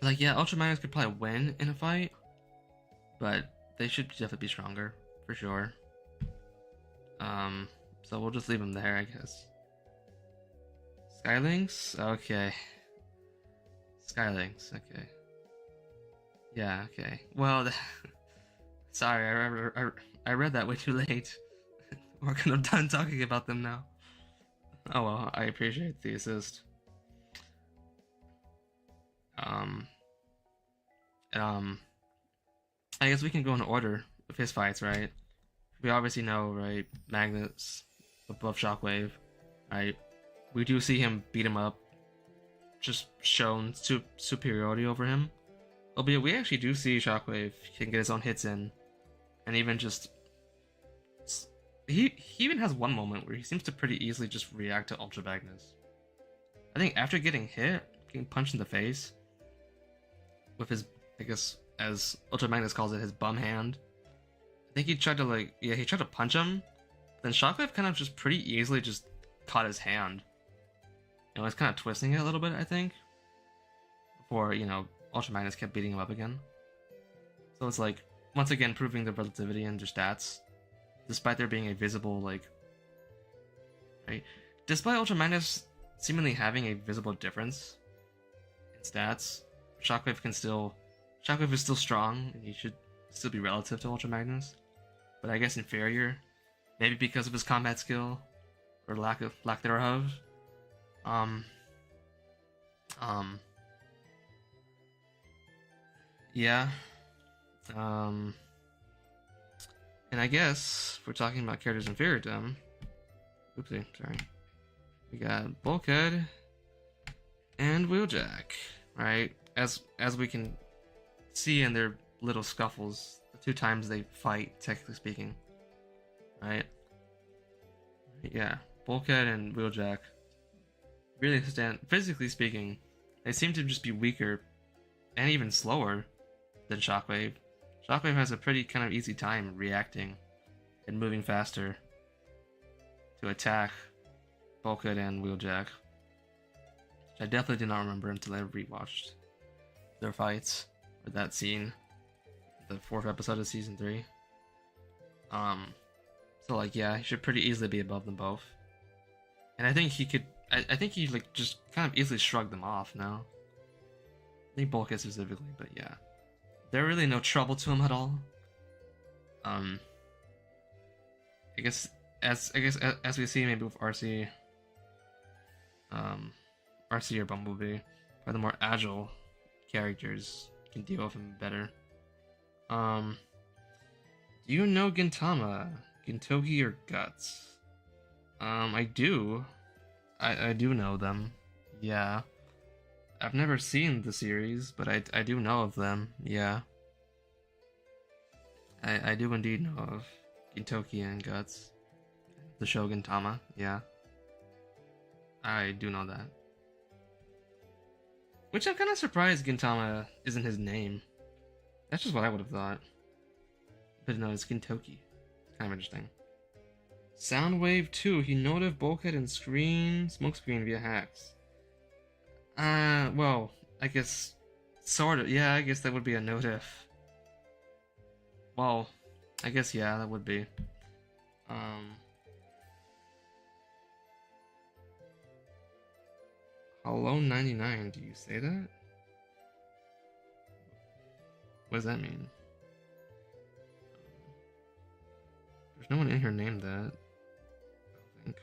Speaker 1: Like, yeah, Ultra Magnus could probably win in a fight, but they should definitely be stronger, for sure. So we'll just leave them there, I guess. Skylynx? Okay. Skylinks, okay. Yeah, okay. Well, sorry, I read that way too late. We're kind of done talking about them now. Oh well, I appreciate the assist. Um, um, I guess we can go in order of his fights, right? We obviously know, right? Magnus above Shockwave, right? We do see him beat him up, just shown superiority over him. Albeit we actually do see Shockwave can get his own hits in, and even just he even has one moment where he seems to pretty easily just react to Ultra Magnus. I think after getting hit, getting punched in the face with his, I guess as Ultra Magnus calls it, his bum hand. I think he tried to he tried to punch him. Then Shockwave kind of just pretty easily just caught his hand. And was kind of twisting it a little bit, I think. Before, Ultra Magnus kept beating him up again. So it's like, once again, proving the relativity in their stats. Despite there being a visible, right? Despite Ultra Magnus seemingly having a visible difference in stats, Shockwave is still strong, and he should still be relative to Ultra Magnus. But I guess inferior. Maybe because of his combat skill. Or lack thereof. Yeah. And I guess if we're talking about characters inferior to him, oopsie, sorry. We got Bulkhead and Wheeljack, right? As we can see in their little scuffles, the 2 times they fight, technically speaking, right? Yeah, Bulkhead and Wheeljack really stand, physically speaking, they seem to just be weaker and even slower than Shockwave. Shockwave has a pretty kind of easy time reacting and moving faster to attack Bulkhead and Wheeljack. Which I definitely did not remember until I rewatched their fights, or that scene, the 4th episode of season 3. So yeah, he should pretty easily be above them both. And I think he could, I think he just kind of easily shrugged them off now. I think Bulkhead specifically, but yeah. They're really no trouble to him at all. I guess as we see maybe with RC or Bumblebee, probably the more agile characters can deal with him better. Do you know Gintama, Gintoki, or Guts? I do. I do know them. Yeah. I've never seen the series, but I do know of them. Yeah. I do indeed know of Gintoki and Guts. The show Gintama, yeah. I do know that. Which I'm kind of surprised Gintama isn't his name. That's just what I would have thought. But no, it's Gintoki. It's kind of interesting. Soundwave 2, he noted Bulkhead and Smokescreen via hacks. Well, I guess, sort of, yeah, I guess that would be a notif. Well, I guess, yeah, that would be. Hello 99, do you say that? What does that mean? There's no one in here named that, I don't think.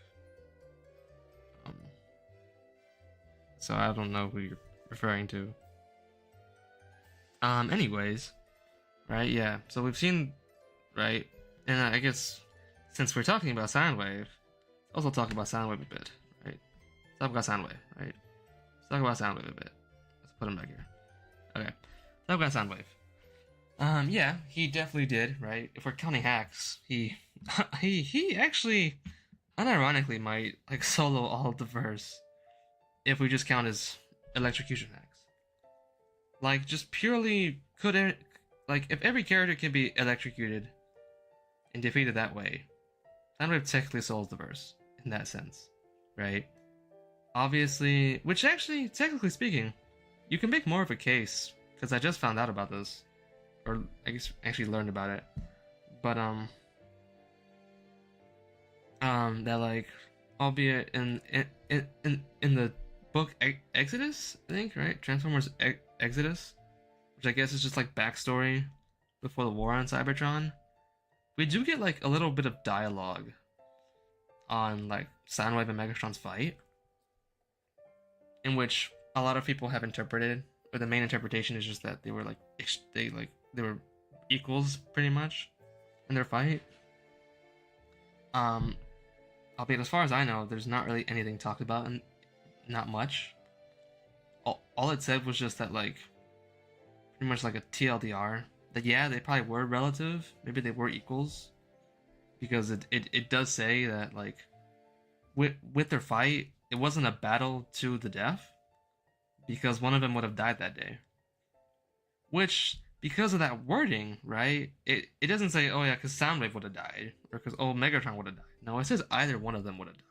Speaker 1: So I don't know who you're referring to. Anyways, right, yeah, so we've seen, right, and I guess since we're talking about Soundwave, also talk about Soundwave a bit, right? Talk about Soundwave, right? Let's talk about Soundwave a bit. Let's put him back here. Okay, talk about Soundwave. Yeah, he definitely did, right? If we're counting hacks, he actually, unironically, might solo all of the verse. If we just count his electrocution hacks. Just purely if every character can be electrocuted and defeated that way, Soundwave technically solos the verse in that sense, right? Obviously, which actually, technically speaking, you can make more of a case, because I just found out about this, or I guess actually learned about it, but that albeit in the book Exodus, I think, right? Transformers Exodus, which I guess is just like backstory before the war on Cybertron. We do get like a little bit of dialogue on like Soundwave and Megatron's fight, in which a lot of people have interpreted, or the main interpretation is just that they were like they were equals pretty much in their fight. Albeit as far as I know, there's not really anything talked about, and not much. All it said was just that like pretty much like a TLDR that yeah, they probably were relative, maybe they were equals, because it does say that like with their fight, it wasn't a battle to the death, because one of them would have died that day. Which, because of that wording, right? It doesn't say, oh yeah, because Soundwave would have died, or because oh Megatron would have died. No, it says either one of them would have died.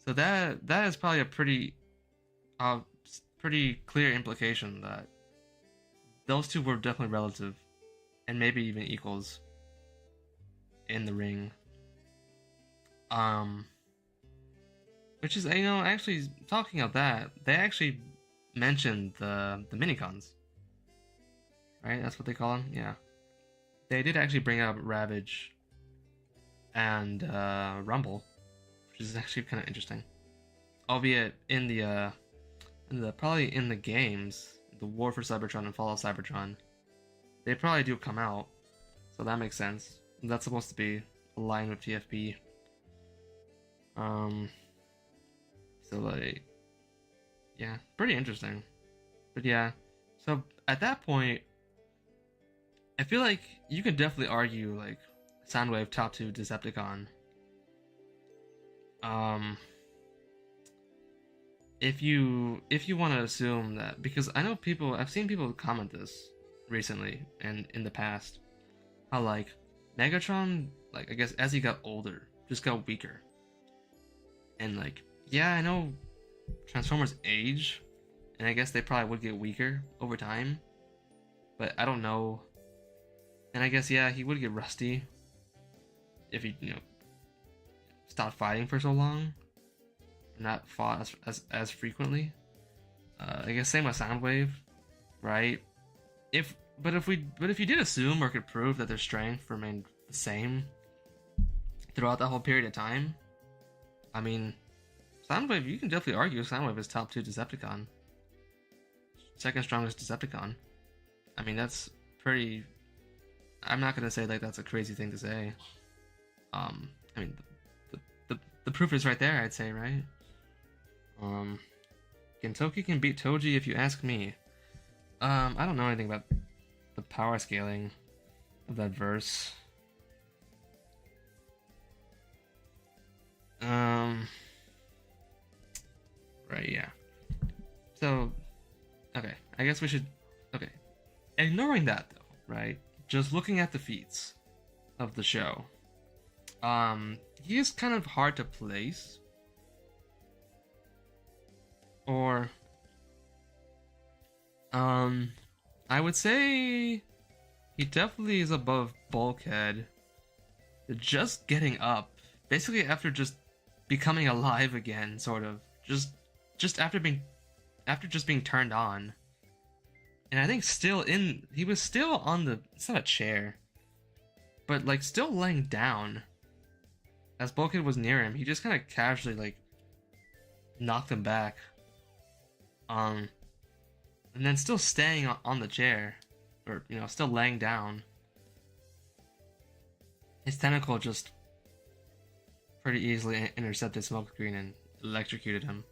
Speaker 1: So that is probably a pretty clear implication that those two were definitely relative, and maybe even equals in the ring. Which is, you know, actually talking of that, they actually mentioned the minicons, right? That's what they call them. Yeah, they did actually bring up Ravage and Rumble, which is actually kind of interesting. Albeit in the probably in the games, the War for Cybertron and Fall of Cybertron, they probably do come out, so that makes sense. That's supposed to be aligned with TFP. So like, yeah, pretty interesting. But yeah, so at that point, I feel like you could definitely argue like Soundwave top 2 Decepticon. If you want to assume that, because I know I've seen people comment this recently and in the past, how like Megatron, like I guess as he got older, just got weaker. And like, yeah, I know Transformers age, and I guess they probably would get weaker over time, but I don't know. And I guess yeah, he would get rusty if he stopped fighting for so long, not fought as frequently. I guess same with Soundwave, right? If you did assume or could prove that their strength remained the same throughout that whole period of time, I mean, Soundwave, you can definitely argue Soundwave is top 2 Decepticon. Second strongest Decepticon. I mean, that's pretty... I'm not gonna say like that's a crazy thing to say. I mean, the proof is right there, I'd say, right? Gentoki can beat Toji if you ask me. I don't know anything about the power scaling of that verse. Right, yeah. So, okay, I guess we should... Okay. Ignoring that, though, right? Just looking at the feats of the show. He is kind of hard to place. Or... I would say... He definitely is above Bulkhead. Just getting up. Basically after just becoming alive again, sort of. Just after being turned on. And I think he was still on the, it's not a chair, but like still laying down as Bulkhead was near him. He just kind of casually like knocked him back, and then still staying on the chair, or still laying down. His tentacle just pretty easily intercepted Smoke Screen and electrocuted him.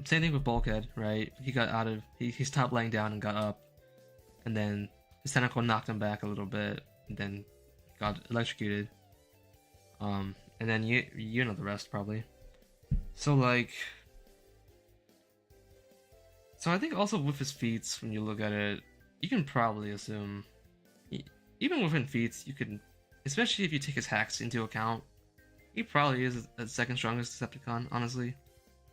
Speaker 1: Same thing with Bulkhead, right? He stopped laying down and got up, and then his tentacle knocked him back a little bit, and then got electrocuted. And then you know the rest probably. So I think also with his feats, when you look at it, you can probably assume, even within feats, you can, especially if you take his hacks into account, he probably is the second strongest Decepticon, honestly.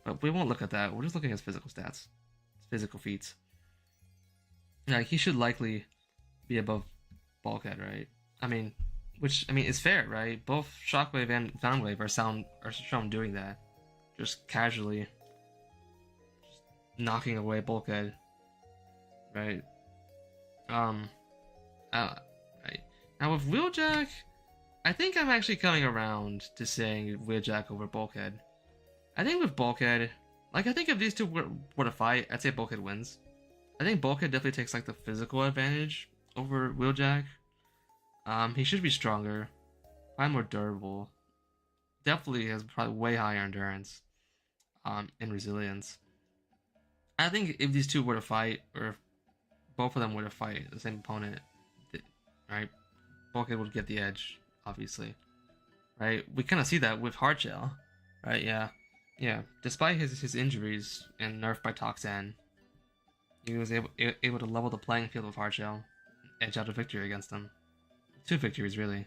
Speaker 1: But we won't look at that. We're just looking at his physical stats, his physical feats. Like, he should likely be above Bulkhead, right? I mean, it's fair, right? Both Shockwave and Soundwave are shown doing that, just casually knocking away Bulkhead, right? Um, right. Now with Wheeljack, I think I'm actually coming around to saying Wheeljack over Bulkhead. I think with Bulkhead, like I think if these two were to fight, I'd say Bulkhead wins. I think Bulkhead definitely takes like the physical advantage over Wheeljack. He should be stronger, probably more durable. Definitely has probably way higher endurance, and resilience. I think if these two were to fight, or if both of them were to fight the same opponent, right, Bulkhead would get the edge, obviously, right? We kind of see that with Hardshell, right? Yeah, yeah. Despite his injuries and nerfed by Toxan, he was able to level the playing field with Hardshell, edge out a victory against him. 2 victories, really.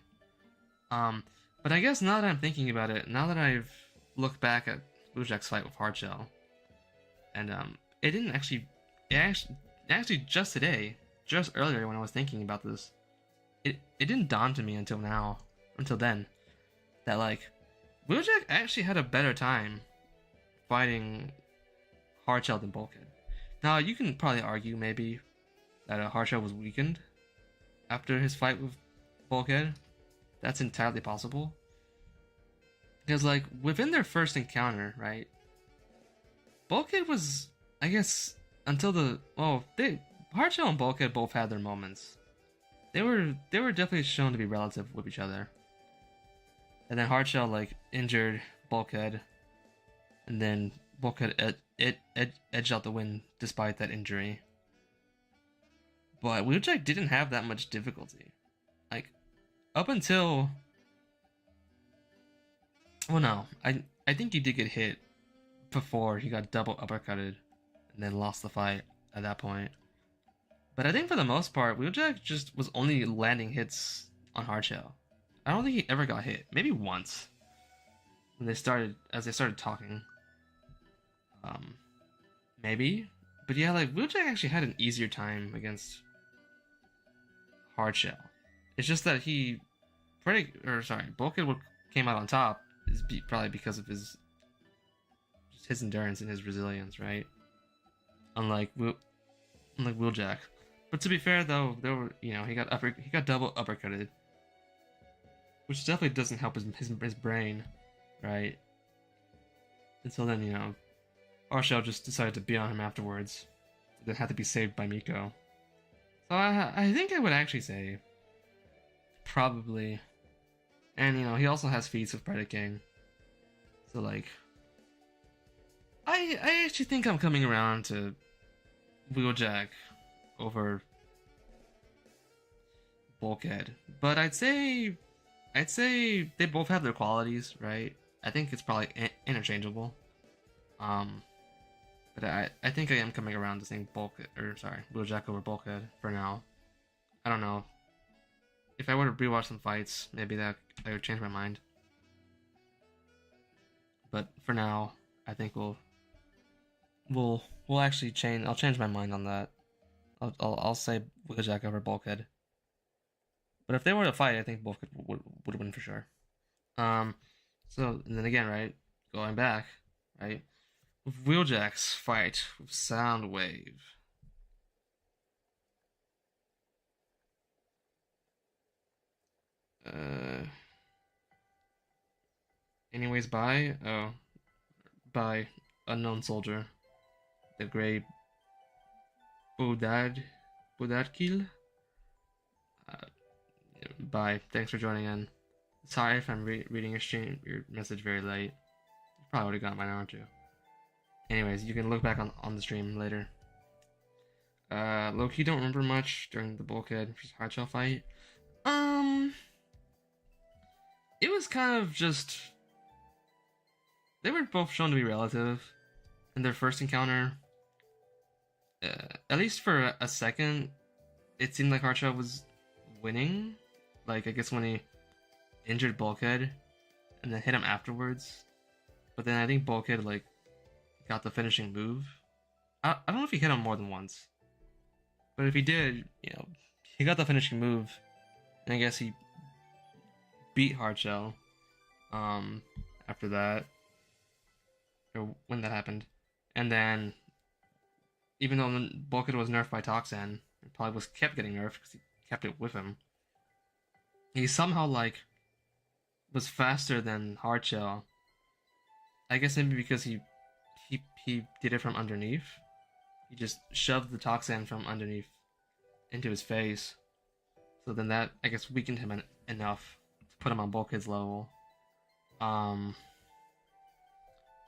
Speaker 1: But I guess now that I'm thinking about it, now that I've looked back at Wheeljack's fight with Hardshell, and it didn't actually, actually just today, just earlier when I was thinking about this, it didn't dawn to me until then, that like Wheeljack actually had a better time fighting Hardshell than Bulkhead. Now you can probably argue maybe that Hardshell was weakened after his fight with Bulkhead. That's entirely possible. Because like within their first encounter, right? Bulkhead was, I guess, until Hardshell and Bulkhead both had their moments. They were definitely shown to be relative with each other. And then Hardshell like injured Bulkhead, and then Bulkhead edged out the win despite that injury. But Wheeljack didn't have that much difficulty. Like, up until... Well, no. I think he did get hit before he got double uppercutted and then lost the fight at that point. But I think for the most part, Wheeljack just was only landing hits on Hardshell. I don't think he ever got hit. Maybe once. As they started talking. Maybe. But yeah, like, Wheeljack actually had an easier time against Hardshell. It's just that Bulkhead came out on top is probably because of his endurance and his resilience, right? Unlike Wheeljack. But to be fair though, he got double uppercutted, which definitely doesn't help his brain, right? Until then, Hardshell just decided to beat on him afterwards. That had to be saved by Miko. So I think I would actually say probably. And he also has feats with Predaking. So like I actually think I'm coming around to Wheeljack over Bulkhead. But I'd say they both have their qualities, right? I think it's probably interchangeable. But I think I am coming around to saying Wheeljack over Bulkhead for now. I don't know. If I were to rewatch some fights, maybe I would change my mind. But for now, I think we'll actually change. I'll change my mind on that. I'll say Wheeljack over Bulkhead. But if they were to fight, I think Bulkhead would win for sure. So and then again, right, going back, right, with Wheeljack's fight with Soundwave. Anyways, by Unknown Soldier, the Grey Budadkil. Bye. Thanks for joining in. Sorry if I'm reading your message very late. You probably would have gotten by now, aren't you? Anyways, you can look back on the stream later. Low-key don't remember much during the Bulkhead versus Hardshell fight. It was kind of just... They were both shown to be relative in their first encounter. At least for a second, it seemed like Hardshell was winning. Like, I guess when he injured Bulkhead and then hit him afterwards. But then I think Bulkhead, like, got the finishing move. I don't know if he hit him more than once. But if he did, he got the finishing move. And I guess he beat Hardshell after that. Or when that happened. And then even though Bulkhead was nerfed by Toxin, it probably was kept getting nerfed because he kept it with him. He somehow like was faster than Hardshell. I guess maybe because he did it from underneath. He just shoved the Toxin from underneath into his face. So then that, I guess, weakened him enough to put him on Bulkhead's level. And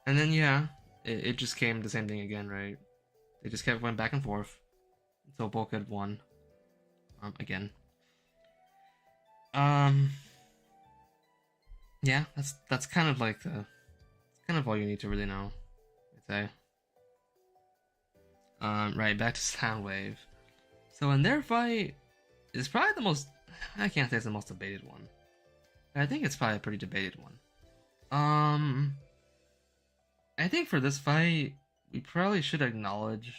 Speaker 1: then yeah, it just came the same thing again, right? They just kept going back and forth until Bulkhead won. Again. Yeah, that's kind of like kind of all you need to really know, I'd say. Right, back to Soundwave. So in their fight, it's probably the most, I can't say it's the most debated one. But I think it's probably a pretty debated one. I think for this fight, we probably should acknowledge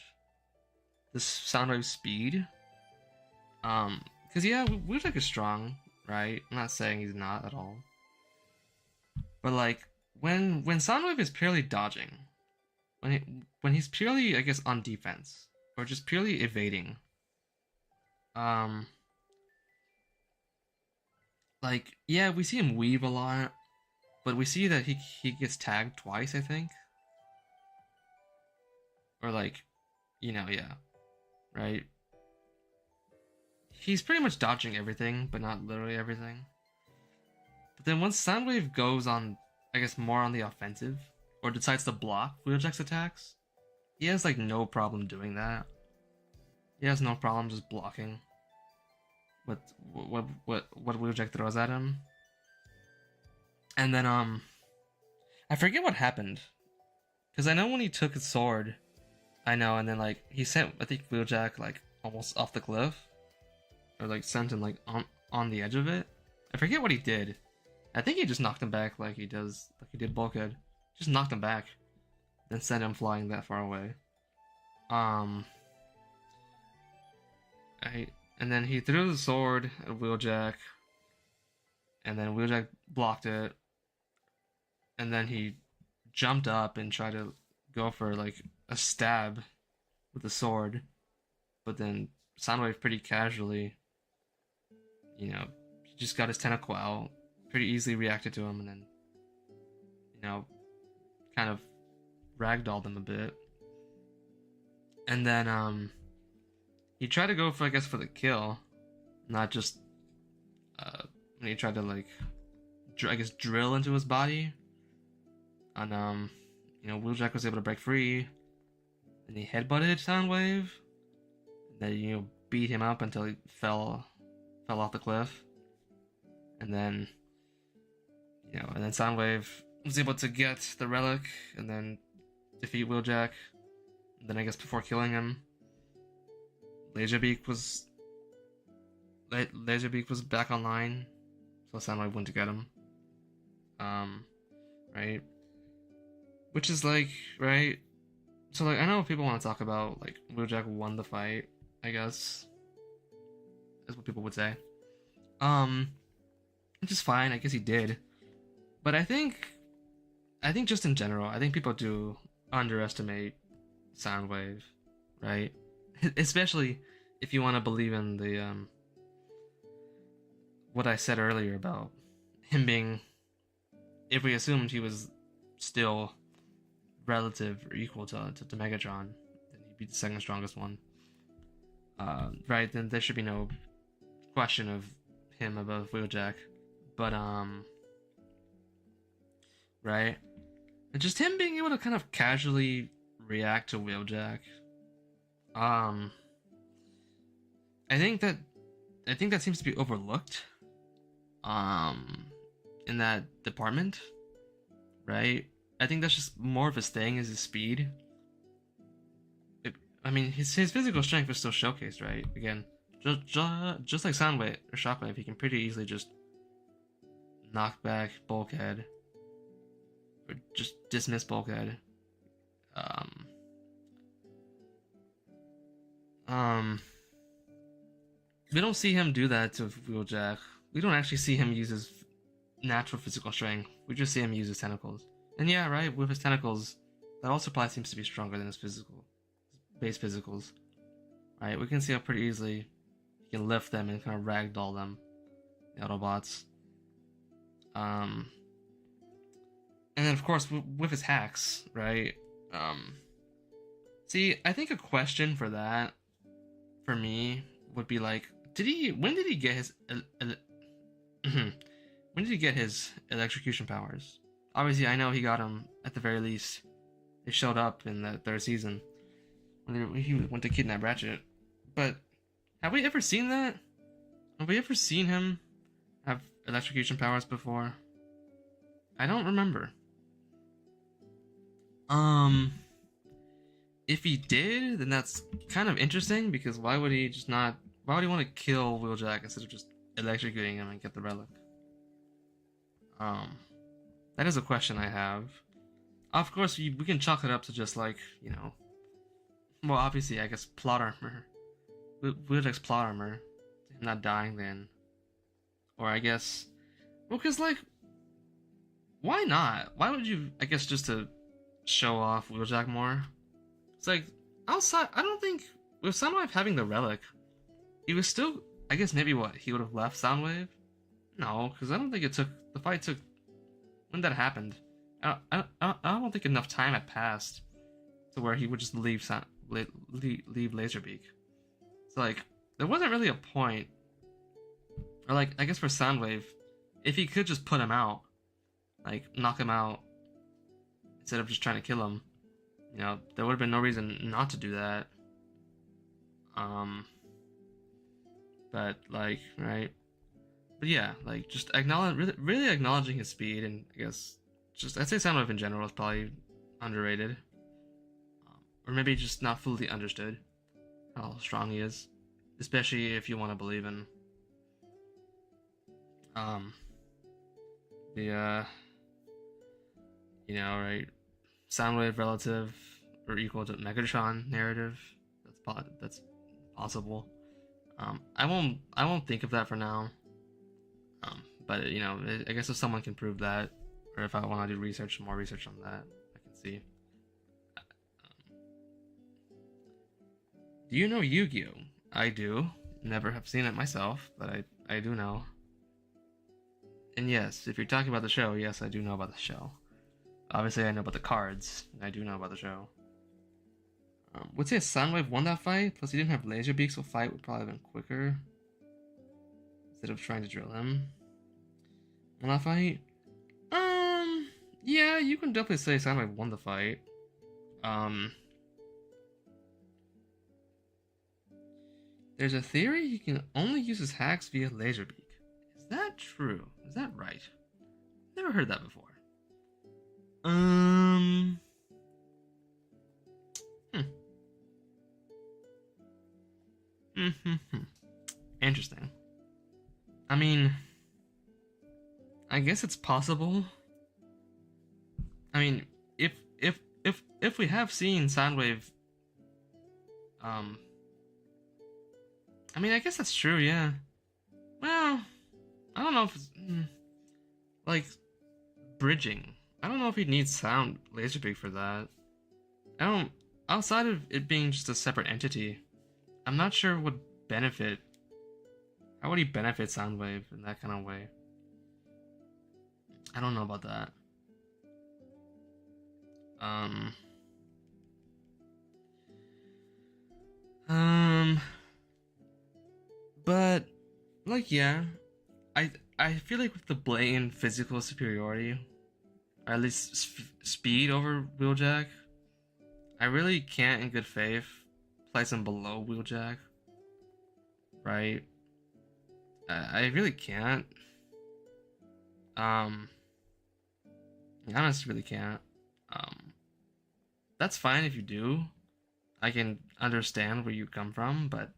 Speaker 1: the Soundwave speed. Because yeah, Wheeljack is strong, right? I'm not saying he's not at all. But like, when Soundwave is purely dodging, when he's purely, I guess, on defense, or just purely evading, like, yeah, we see him weave a lot, but we see that he gets tagged twice, I think. Or like, yeah, right? He's pretty much dodging everything, but not literally everything. But then once Soundwave goes on, I guess, more on the offensive, or decides to block Wheeljack's attacks, he has like no problem doing that. He has no problem just blocking what Wheeljack throws at him. And then I forget what happened, because I know when he took his sword, I know, and then like he sent, I think, Wheeljack like almost off the cliff, or like sent him like on the edge of it. I forget what he did. I think he just knocked him back like he did Bulkhead. Just knocked him back, then sent him flying that far away. And then he threw the sword at Wheeljack, and then Wheeljack blocked it, and then he jumped up and tried to go for like a stab with the sword, but then Soundwave pretty casually, he just got his tentacle out, pretty easily reacted to him, and then, kind of ragdolled him a bit. And then, he tried to go for, I guess, for the kill, not just, when he tried to, like, I guess, drill into his body. And, Wheeljack was able to break free, and he headbutted Soundwave, and then, beat him up until he fell off the cliff. And then, Soundwave was able to get the relic and then defeat Wheeljack. And then I guess before killing him, Laserbeak was back online, so Soundwave went to get him. Right? Which is like, right? So like, I know people want to talk about like Wheeljack won the fight, I guess. That's what people would say. Which is fine, I guess he did. But I think just in general, I think people do underestimate Soundwave, right? Especially if you want to believe in the what I said earlier about him being, if we assumed he was still relative or equal to Megatron, then he'd be the second strongest one. Right, then there should be no question of him above Wheeljack. But right? And just him being able to kind of casually react to Wheeljack. I think that seems to be overlooked. In that department, right? I think that's just more of his thing, is his speed. His physical strength is still showcased, right? Again, just like Soundwave or Shockwave, he can pretty easily just knock back Bulkhead, or just dismiss Bulkhead. We don't see him do that to Wheeljack. We don't actually see him use his natural physical strength. We just see him use his tentacles. And yeah, right, with his tentacles, that also probably seems to be stronger than his physical. base physicals, right? We can see how pretty easily you can lift them and kind of ragdoll them, the Autobots. And then of course with his hacks, right? Um, See, I think a question for that, for me, would be like, when did he get his, when did he get his electrocution powers? Obviously, I know he got them at the very least. They showed up in the third season when he went to kidnap Ratchet. But have we ever seen that? Have we ever seen him have electrocution powers before? I don't remember. If he did, then that's kind of interesting, because why would he just not? Why would he want to kill Wheeljack instead of just electrocuting him and get the relic? That is a question I have. Of course, we can chalk it up to just like, well, obviously, I guess plot armor. Wheeljack's plot armor, him not dying then, or I guess, well, because like, why not? Why would you? I guess just to show off Wheeljack more. It's like, outside, I don't think, with Soundwave having the relic, he was still, I guess maybe he would have left Soundwave? No, because I don't think the fight took, when that happened, I don't think enough time had passed to where he would just leave Laserbeak. So like, there wasn't really a point, or like, I guess for Soundwave, if he could just put him out, like, knock him out, instead of just trying to kill him, there would have been no reason not to do that. But like, right? But yeah, like, just really acknowledging his speed, and I guess I'd say Soundwave in general is probably underrated, or maybe just not fully understood how strong he is, especially if you want to believe in the right, Soundwave relative or equal to Megatron narrative. That's possible. I won't think of that for now. But I guess if someone can prove that, or if I want to do more research on that, I can see. Do you know Yu-Gi-Oh? I do. Never have seen it myself, but I do know. And yes, if you're talking about the show, yes, I do know about the show. Obviously, I know about the cards, and I do know about the show. Would say Soundwave won that fight, plus he didn't have Laserbeak, so fight would probably have been quicker. Instead of trying to drill him. Won that fight? Yeah, you can definitely say Soundwave won the fight. There's a theory he can only use his hacks via Laserbeak. Is that true? Is that right? Never heard that before. Interesting. I mean, I guess it's possible. I mean, if we have seen Soundwave, I mean, I guess that's true. Yeah. Well, I don't know if it's like bridging. I don't know if he needs sound Laserbeak for that. Outside of it being just a separate entity, I'm not sure what benefit. How would he benefit Soundwave in that kind of way? I don't know about that. But like, yeah, I feel like with the blatant physical superiority, or at least speed over Wheeljack, I really can't in good faith place him below Wheeljack. Right? I really can't. I honestly really can't. That's fine if you do. I can understand where you come from, but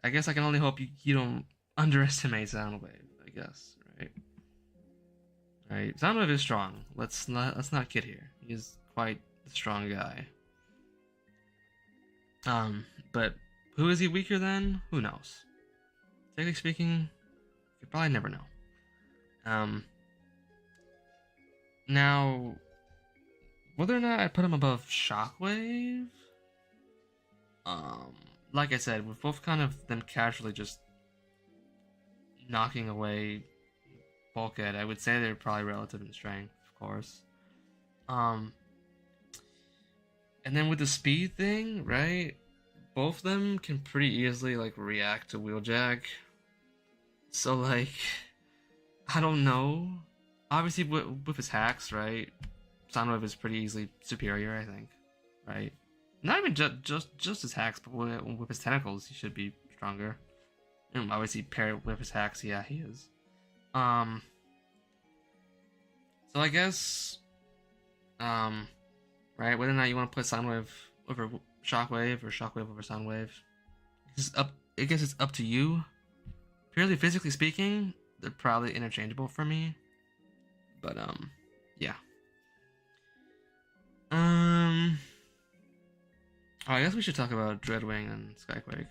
Speaker 1: I guess I can only hope you don't underestimate Soundwave, I guess, right? Right. Soundwave is strong. Let's not kid here. He's quite a strong guy. But who is he weaker than? Who knows? Technically speaking, you probably never know. Now, whether or not I put him above Shockwave, Um, like I said, with both kind of them casually just knocking away Bulkhead, I would say they're probably relative in strength, of course. Um, and then with the speed thing, right? Both of them can pretty easily like react to Wheeljack. So like, I don't know. Obviously, with his hacks, right? Soundwave is pretty easily superior, I think, right? Not even just his hacks, but with his tentacles, he should be stronger. And obviously, paired with his hacks, yeah, he is. Um, so I guess, um, right, whether or not you want to put Soundwave over Shockwave or Shockwave over Soundwave, it's up. I guess it's up to you. Purely physically speaking, they're probably interchangeable for me. But yeah. Um, oh, I guess we should talk about Dreadwing and Skyquake.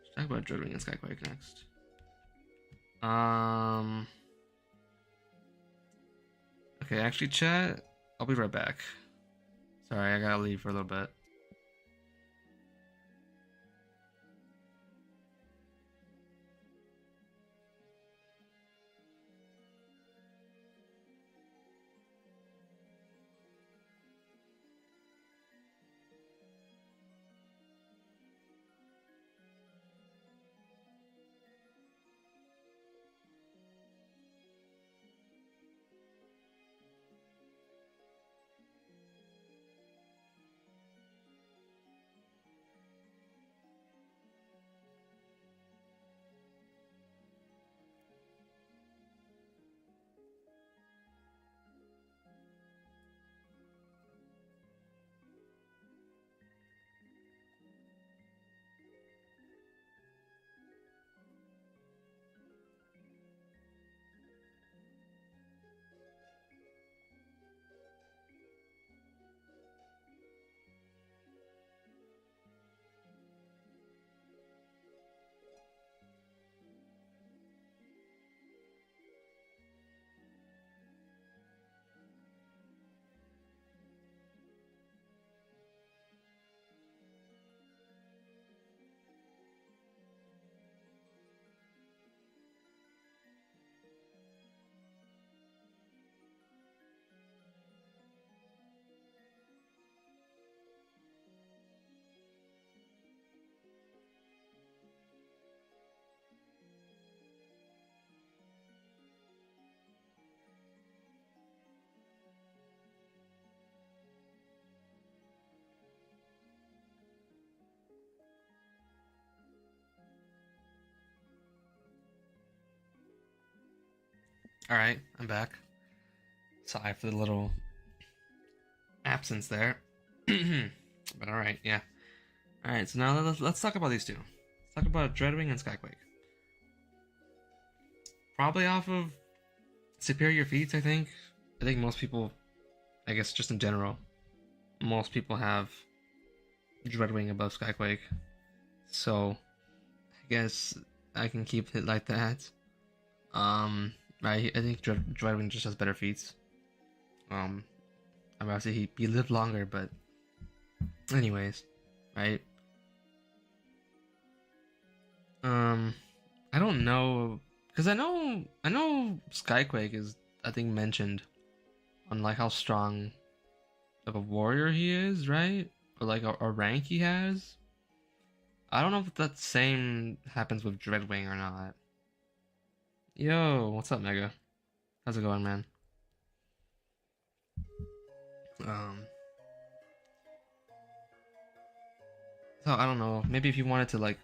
Speaker 1: Let's talk about Dreadwing and Skyquake next. Okay, actually, chat. I'll be right back. Sorry, I gotta leave for a little bit. All right, I'm back. Sorry for the little absence there. But all right, yeah. All right, so now let's talk about these two. Let's talk about Dreadwing and Skyquake. Probably off of superior feats, I think. I think most people, I guess just in general, most people have Dreadwing above Skyquake. So, I guess I can keep it like that. I think Dreadwing just has better feats. I mean, obviously he lived longer, but anyways, right? I don't know, cause I know Skyquake is I think mentioned on like how strong of a warrior he is, right? Or like a rank he has. I don't know if that same happens with Dreadwing or not. Yo, what's up, Mega? How's it going, man? Um, so I don't know. Maybe if you wanted to like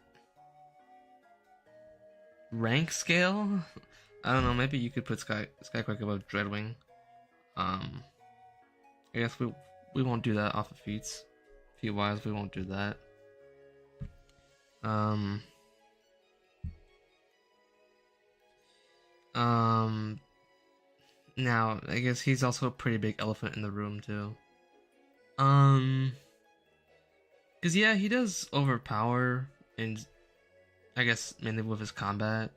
Speaker 1: rank scale, I don't know. Maybe you could put Skyquake above Dreadwing. Um, I guess we won't do that off of feats. Feat wise, we won't do that. Um, um, Now I guess he's also a pretty big elephant in the room too. Um, cause yeah, he does overpower, and I guess mainly with his combat.